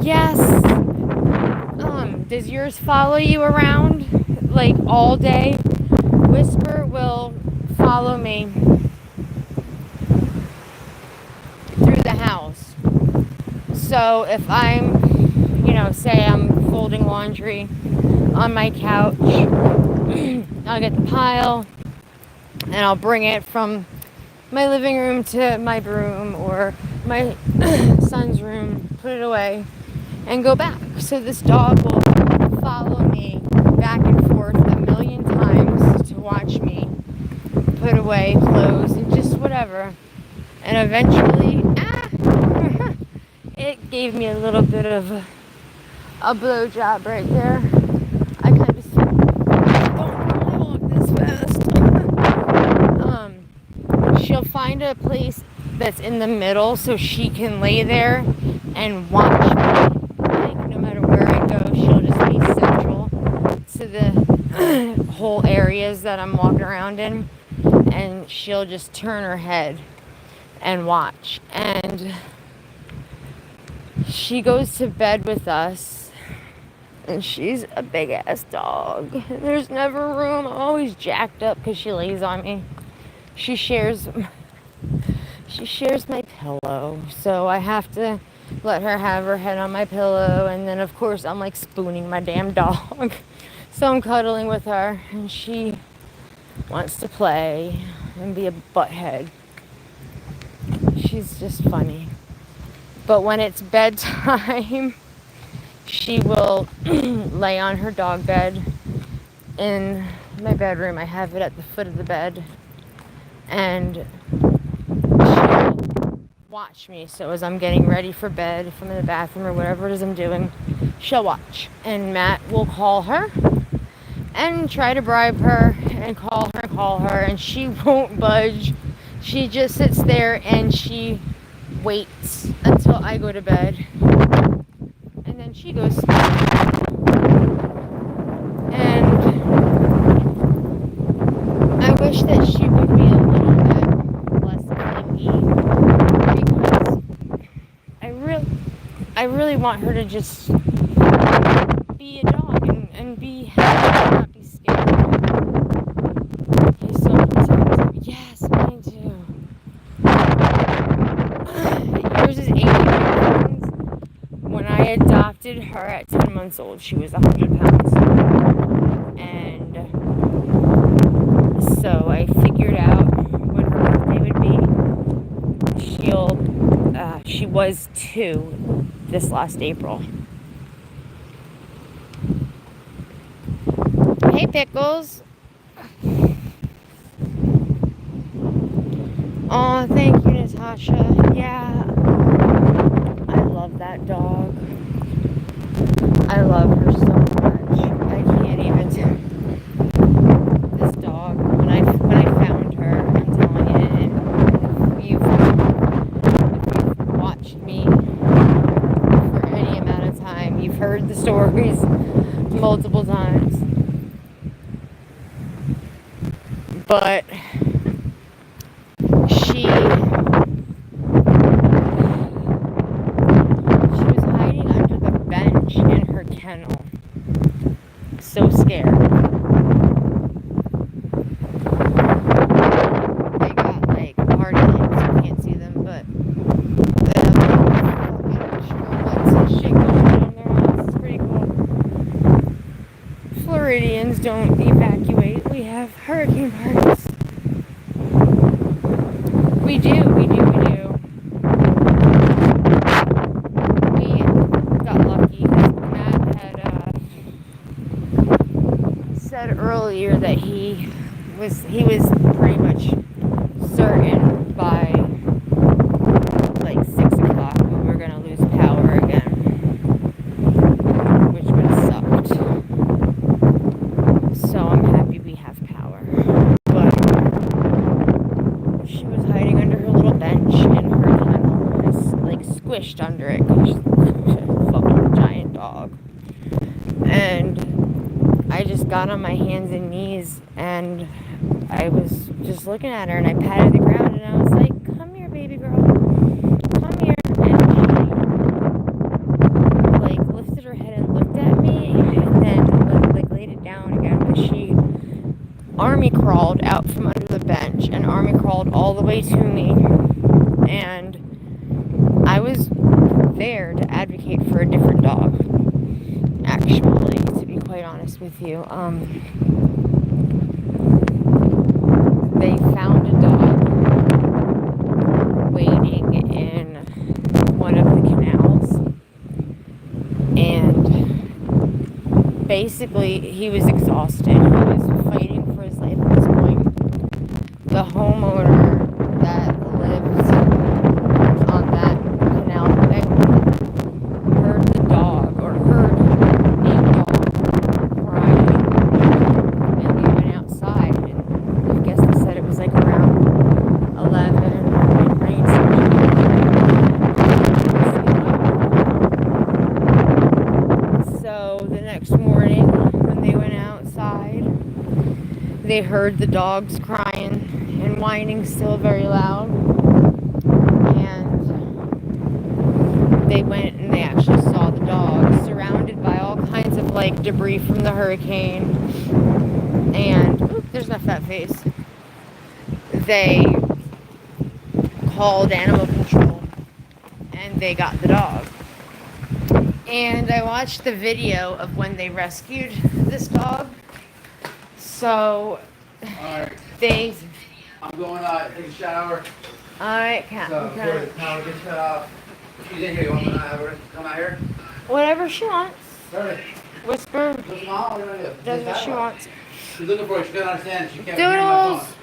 Yes. Does yours follow you around like all day? Whisper will follow me through the house. So if I'm, say I'm folding laundry on my couch, I'll get the pile and I'll bring it from my living room to my room or my son's room, put it away, and go back. So this dog will follow me back and forth a million times to watch me put away clothes and just whatever. And eventually, it gave me a little bit of a blowjob right there. I kind of don't walk this fast. She'll find a place that's in the middle so she can lay there and watch me. Like, no matter where I go, she'll just be central to the whole areas that I'm walking around in, and she'll just turn her head and watch. And she goes to bed with us, and she's a big ass dog. There's never room. I'm always jacked up because she lays on me. She shares my pillow, so I have to let her have her head on my pillow, and then of course I'm like spooning my damn dog. So I'm cuddling with her, and she wants to play and be a butthead. She's just funny. But when it's bedtime, she will lay on her dog bed in my bedroom. I have it at the foot of the bed. And she'll watch me. So as I'm getting ready for bed, if I'm in the bathroom or whatever it is I'm doing, she'll watch. And Matt will call her and try to bribe her and call her, and she won't budge. She just sits there and she waits until I go to bed. And then she goes to bed. And I wish that she would be a little bit less clingy, because I really want her to just be a dog and be happy, not be scared. He's so protective. Yes, mine too. Yours is 80 pounds. When I adopted her at 10 months old, she was 100 pounds. And so I figured out when her birthday would be. She was 2 this last April. Hey, Pickles. Oh, thank you, Natasha. Yeah, I love that dog. I love her so much. I can't even tell. This dog, when I found her, I'm telling you, and if you've watched me for any amount of time, you've heard the stories multiple times. But she was hiding under the bench in her kennel. So scared. They got like party lights, you can't see them, but they have like strobe lights and shit going on in their house. It's pretty cool. Floridians don't evacuate. We have hurricane parties. We do. We got lucky. Matt had said earlier that he was pretty much certain by got on my hands and knees, and I was just looking at her, and I patted the ground, and I was like, come here, baby girl, come here. And she, like, lifted her head and looked at me, and then, like laid it down again. But she army crawled out from under the bench, and army crawled all the way to me. And I was there to advocate for a different dog, actually, to be quite honest with you. They found a dog waiting in one of the canals, and basically he was exhausted. He was fighting for his life at this point. The homeowner that lived on that canal thing heard the dog, or heard a dog crying, and they went outside, and I guess they said it was like around 11 midnight. So the next morning when they went outside, they heard the dogs crying and whining still very loud, and they went and they actually saw the dog surrounded by all kinds of like debris from the hurricane, and there's my fat face. They called animal control and they got the dog. And I watched the video of when they rescued this dog. So Alright, they I'm going take a shower. Alright, Cat. So before the power gets cut off. She's in here. You want me to have her come out here? Whatever she wants. Hurry. Whisper. What's mom? What are you gonna do? Does what she wants. She's looking for you. She can't understand it. She can't hear my Doodles. phone.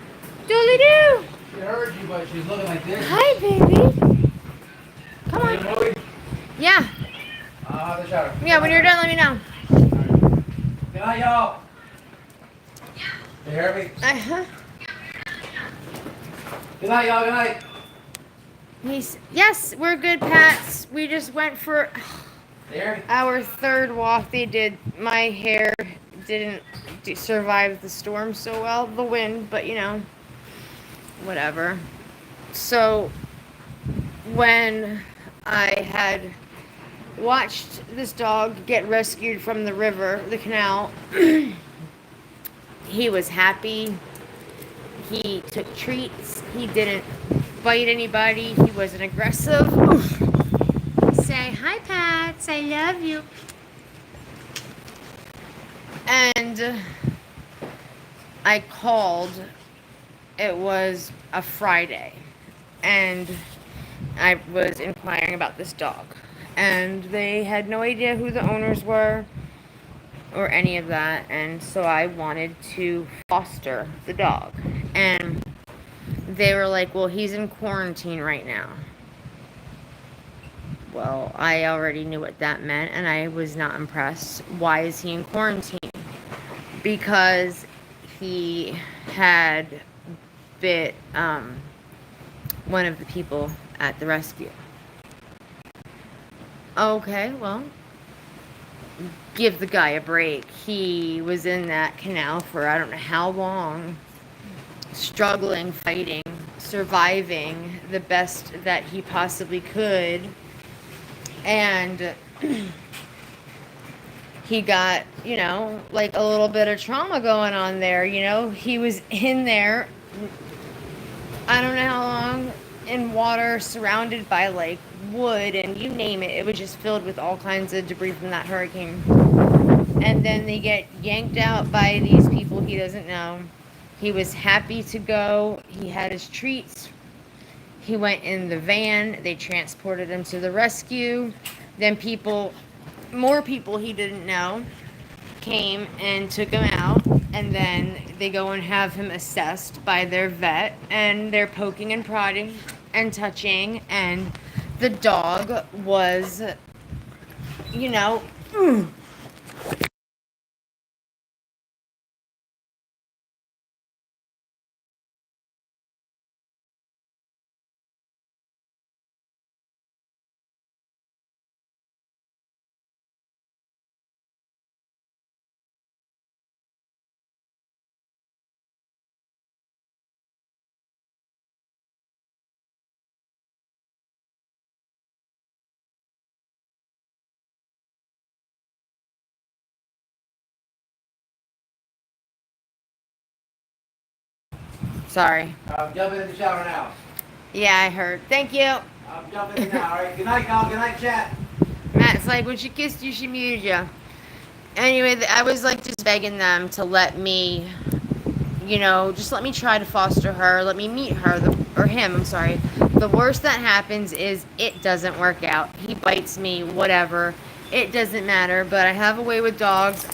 Doodly doo. She heard you, but she's looking like this. Hi, baby. Come on. Yeah. I'll have the shower. Yeah, when you're done, let me know. Good night, y'all. You hear me? Uh-huh. Good night, y'all. Good night. Yes, we're good, Pats. We just went for There. our third walk. They did. My hair didn't survive the storm so well, the wind, but you know, whatever. So when I had watched this dog get rescued from the river, the canal, he was happy. He took treats. He didn't bite anybody. He wasn't aggressive. Say hi, Pats. I love you. And I called. It was a Friday, and I was inquiring about this dog, and they had no idea who the owners were or any of that, and so I wanted to foster the dog, and they were like, well, he's in quarantine right now. Well, I already knew what that meant, and I was not impressed. Why is he in quarantine? Because he had bit one of the people at the rescue. Okay, well, give the guy a break. He was in that canal for I don't know how long, struggling, fighting, surviving the best that he possibly could, and he got, you know, like a little bit of trauma going on there. You know, he was in there, I don't know how long, in water, surrounded by like wood and you name it. It was just filled with all kinds of debris from that hurricane. And then they get yanked out by these people he doesn't know. He was happy to go. He had his treats. He went in the van. They transported him to the rescue. Then more people he didn't know came and took him out, and then they go and have him assessed by their vet, and they're poking and prodding and touching, and the dog was, you know, Sorry. I'm jumping in the shower now. Yeah, I heard. Thank you. I'm jumping in now, alright? Good night, Kyle. Good night, chat. Matt's like, when she kissed you, she muted you. Anyway, I was like just begging them to let me, just let me try to foster her, let me meet her, or him, I'm sorry. The worst that happens is it doesn't work out. He bites me, whatever. It doesn't matter, but I have a way with dogs.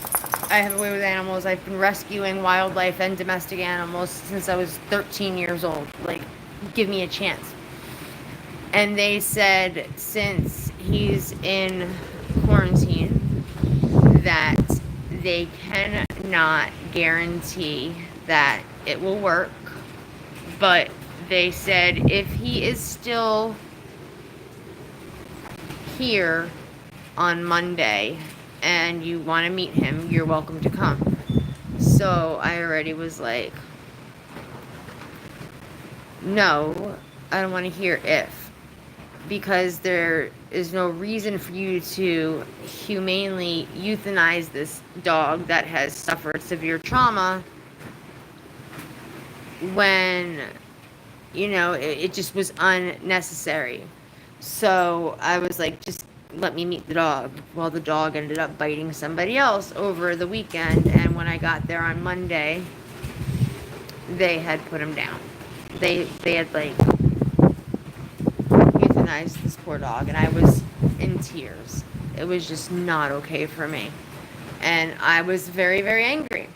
I have a way with animals. I've been rescuing wildlife and domestic animals since I was 13 years old. Like, give me a chance. And they said since he's in quarantine that they cannot guarantee that it will work, but they said if he is still here on Monday and you want to meet him, you're welcome to come. So I already was like, no, I don't want to hear if, because there is no reason for you to humanely euthanize this dog that has suffered severe trauma when, it just was unnecessary. So I was like, just let me meet the dog. Well, the dog ended up biting somebody else over the weekend, and when I got there on Monday, they had put him down. They had like euthanized this poor dog, and I was in tears. It was just not okay for me, and I was very, very angry.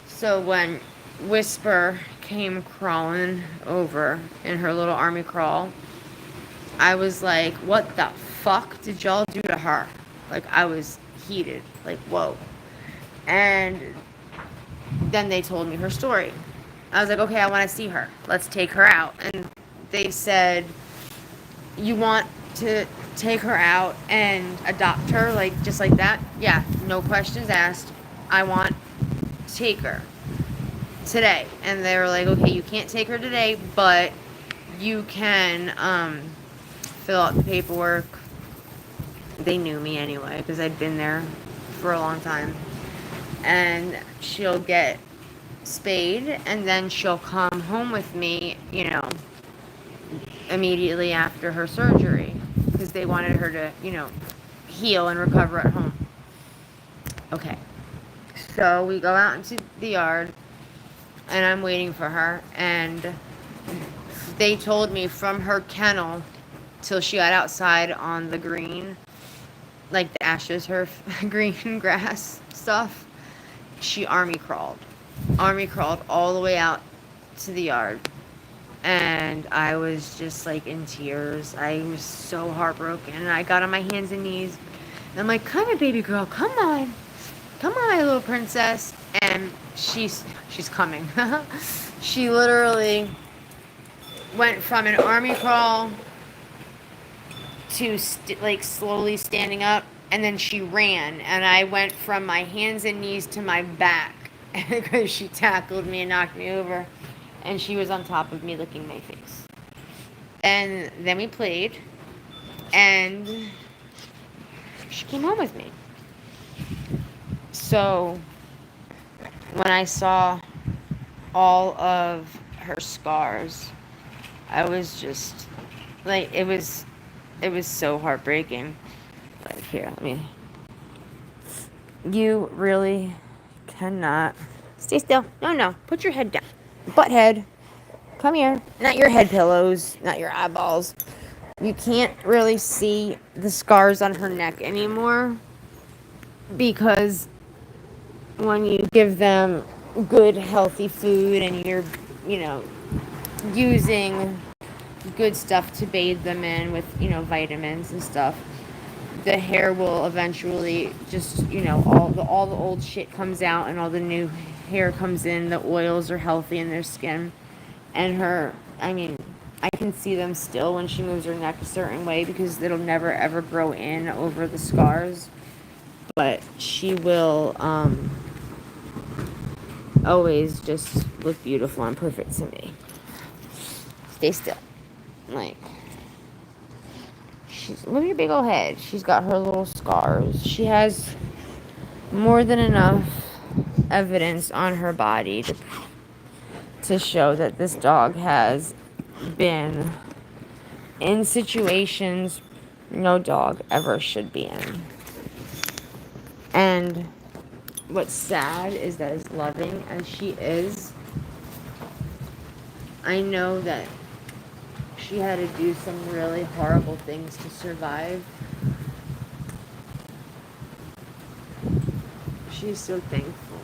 So when Whisper came crawling over in her little army crawl, I was like, what the fuck did y'all do to her? Like, I was heated. Like, whoa. And then they told me her story. I was like, okay, I want to see her. Let's take her out. And they said, you want to take her out and adopt her, like, just like that? Yeah, no questions asked. I want to take her today. And they were like, okay, you can't take her today, but you can fill out the paperwork. They knew me anyway because I'd been there for a long time. And she'll get spayed, and then she'll come home with me, immediately after her surgery, because they wanted her to, heal and recover at home. Okay. So we go out into the yard, and I'm waiting for her, and they told me from her kennel till she got outside on the green, like the AstroTurf green grass stuff, she army crawled all the way out to the yard. And I was just like in tears. I was so heartbroken. And I got on my hands and knees. And I'm like, come here, baby girl. Come on, my little princess. And she's coming. She literally went from an army crawl to slowly standing up, and then she ran, and I went from my hands and knees to my back because she tackled me and knocked me over, and she was on top of me licking my face. And then we played, and she came home with me. So when I saw all of her scars, I was just like, it was so heartbreaking. Like, here, you really cannot. Stay still. No. Put your head down. Butt head. Come here. Not your head pillows. Not your eyeballs. You can't really see the scars on her neck anymore, because when you give them good, healthy food and you're, using good stuff to bathe them in with, vitamins and stuff, the hair will eventually just, all the old shit comes out and all the new hair comes in. The oils are healthy in their skin. And I can see them still when she moves her neck a certain way, because it'll never ever grow in over the scars. But she will always just look beautiful and perfect to me. Stay still. Like, move your big old head. She's got her little scars. She has more than enough evidence on her body to show that this dog has been in situations no dog ever should be in. And what's sad is that as loving as she is, I know that she had to do some really horrible things to survive. She's so thankful.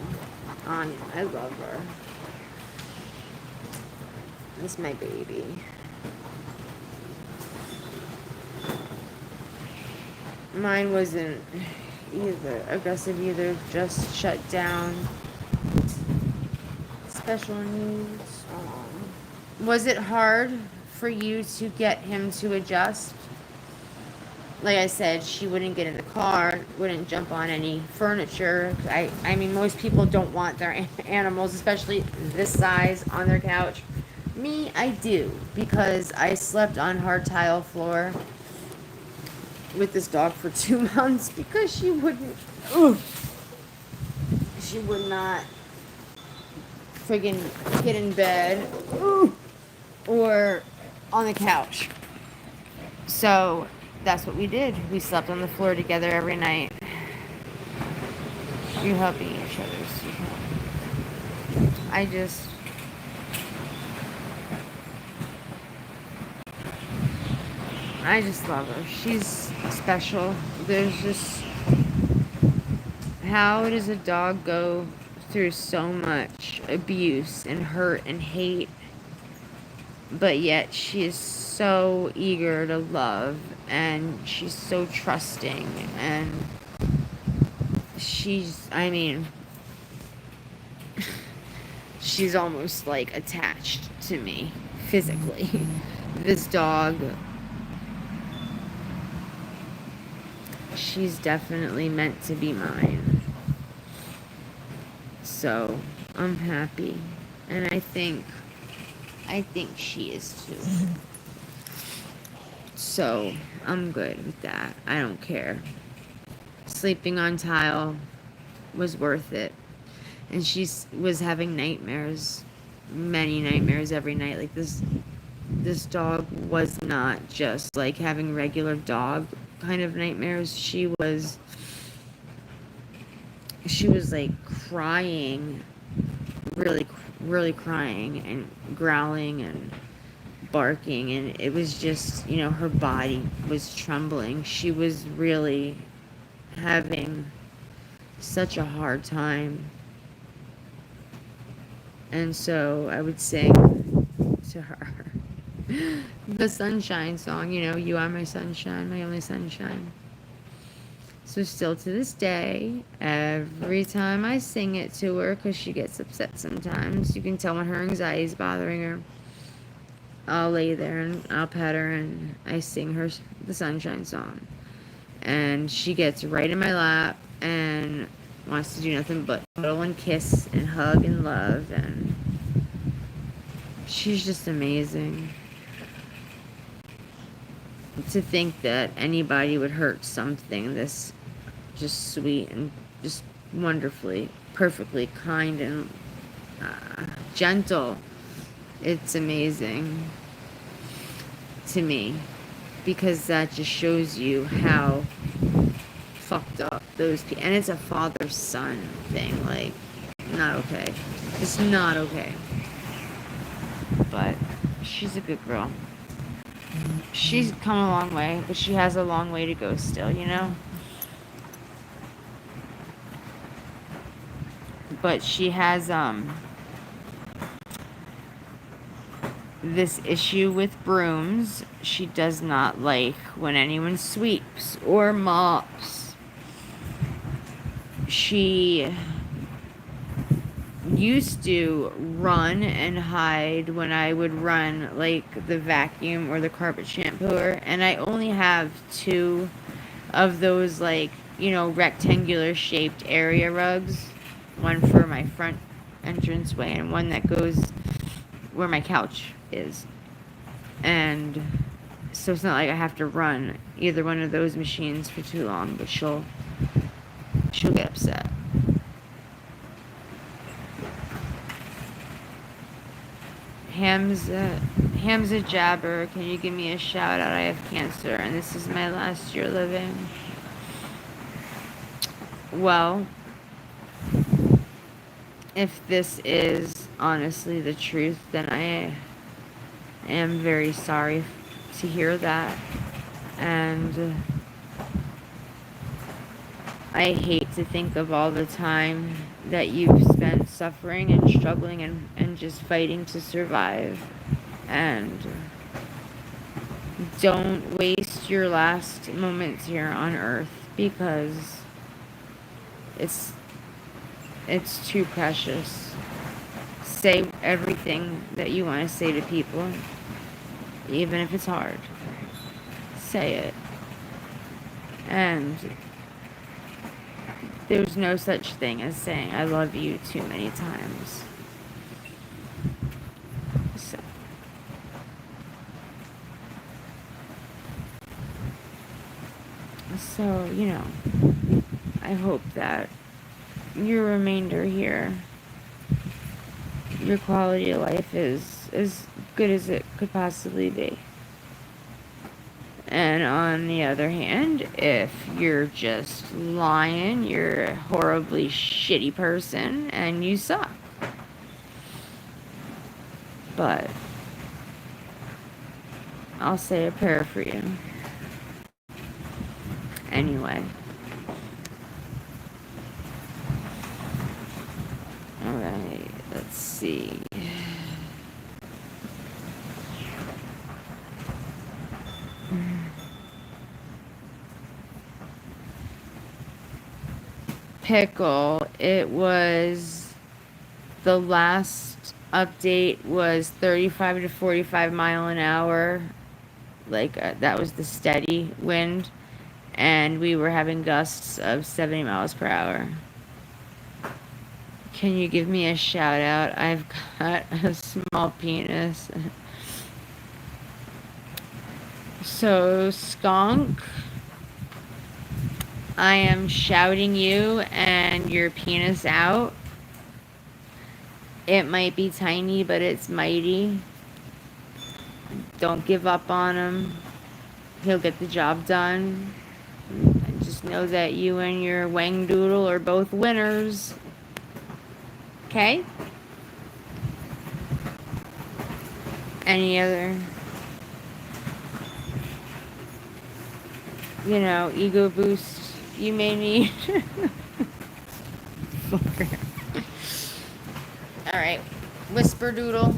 I love her. That's my baby. Mine wasn't either aggressive either, just shut down. Special needs. Was it hard for you to get him to adjust? Like I said, she wouldn't get in the car, wouldn't jump on any furniture. I mean, most people don't want their animals, especially this size, on their couch. Me, I do, because I slept on hard tile floor with this dog for 2 months because she wouldn't, she would not friggin' get in bed or on the couch. So that's what we did. We slept on the floor together every night. You helping each other. I just love her. She's special. There's just, how does a dog go through so much abuse and hurt and hate, but yet she is so eager to love, and she's so trusting, and she's she's almost like attached to me physically. This dog, she's definitely meant to be mine. So I'm happy, and I think she is too. So I'm good with that. I don't care. Sleeping on tile was worth it. And she was having nightmares, many nightmares every night. Like this dog was not just like having regular dog kind of nightmares. She was like crying, really crying and growling and barking, and it was just, her body was trembling. She was really having such a hard time. And so I would sing to her the sunshine song, you are my sunshine, my only sunshine. So still to this day, every time I sing it to her, because she gets upset sometimes, you can tell when her anxiety is bothering her, I'll lay there and I'll pet her and I sing her the sunshine song. And she gets right in my lap and wants to do nothing but cuddle and kiss and hug and love, and she's just amazing. To think that anybody would hurt something this just sweet and just wonderfully, perfectly kind and gentle, it's amazing to me, because that just shows you how fucked up those people, and it's a father-son thing, like, not okay. It's not okay. But she's a good girl. She's come a long way, but she has a long way to go still, But she has this issue with brooms. She does not like when anyone sweeps or mops. She used to run and hide when I would run like the vacuum or the carpet shampooer, and I only have 2 of those, like, rectangular shaped area rugs, one for my front entranceway and one that goes where my couch is. And so it's not like I have to run either one of those machines for too long, but she'll get upset. Hamza Jabber, can you give me a shout out? I have cancer and this is my last year living. Well, if this is honestly the truth, then I am very sorry to hear that. And I hate to think of all the time that you've spent suffering and struggling and just fighting to survive. And don't waste your last moments here on earth because it's too precious. Say everything that you want to say to people, even if it's hard. Say it. And there's no such thing as saying I love you too many times. So, you know, I hope that your remainder here, your quality of life is as good as it could possibly be. And on the other hand, if you're just lying, you're a horribly shitty person and you suck. But I'll say a prayer for you. Anyway. Alright, let's see. Pickle, it was the last update was 35 to 45 mile an hour. Like that was the steady wind, and we were having gusts of 70 miles per hour. Can you give me a shout out? I've got a small penis. So, Skunk, I am shouting you and your penis out. It might be tiny, but it's mighty. Don't give up on him. He'll get the job done. And just know that you and your wang doodle are both winners. Okay? Any other, you know, ego boost you may need? Alright. Whisper Doodle,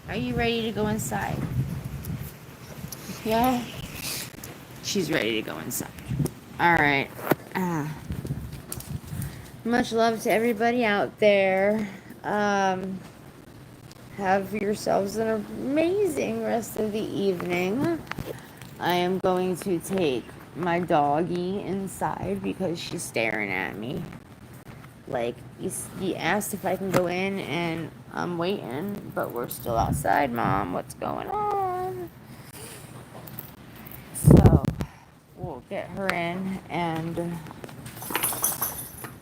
are you ready to go inside? Yeah? She's ready to go inside. Alright. Much love to everybody out there. Have yourselves an amazing rest of the evening. I am going to take my doggie inside because she's staring at me. Like, he asked if I can go in, and I'm waiting, but we're still outside, Mom. What's going on? So, we'll get her in, and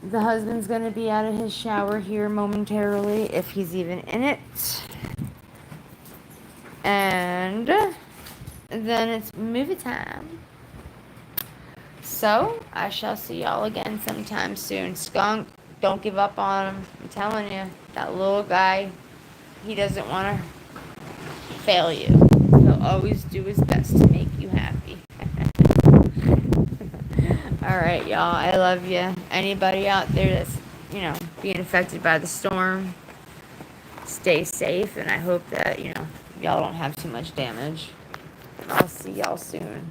the husband's going to be out of his shower here momentarily, if he's even in it. And then it's movie time. So, I shall see y'all again sometime soon. Skunk, don't give up on him. I'm telling you, that little guy, he doesn't want to fail you. He'll always do his best to make you happy. Alright, y'all, I love you. Anybody out there that's, you know, being affected by the storm, stay safe, and I hope that, you know, y'all don't have too much damage. I'll see y'all soon.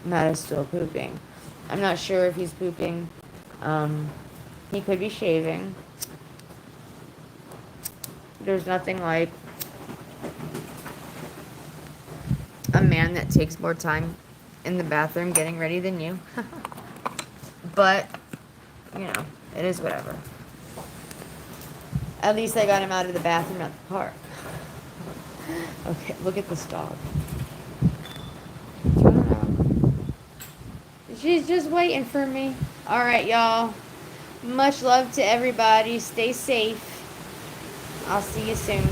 Matt is still pooping. I'm not sure if he's pooping. He could be shaving. There's nothing like a man that takes more time in the bathroom getting ready than you. But, you know, it is whatever. At least I got him out of the bathroom at the park. Okay, look at this dog. Turn around. She's just waiting for me. Alright, y'all. Much love to everybody. Stay safe. I'll see you soon.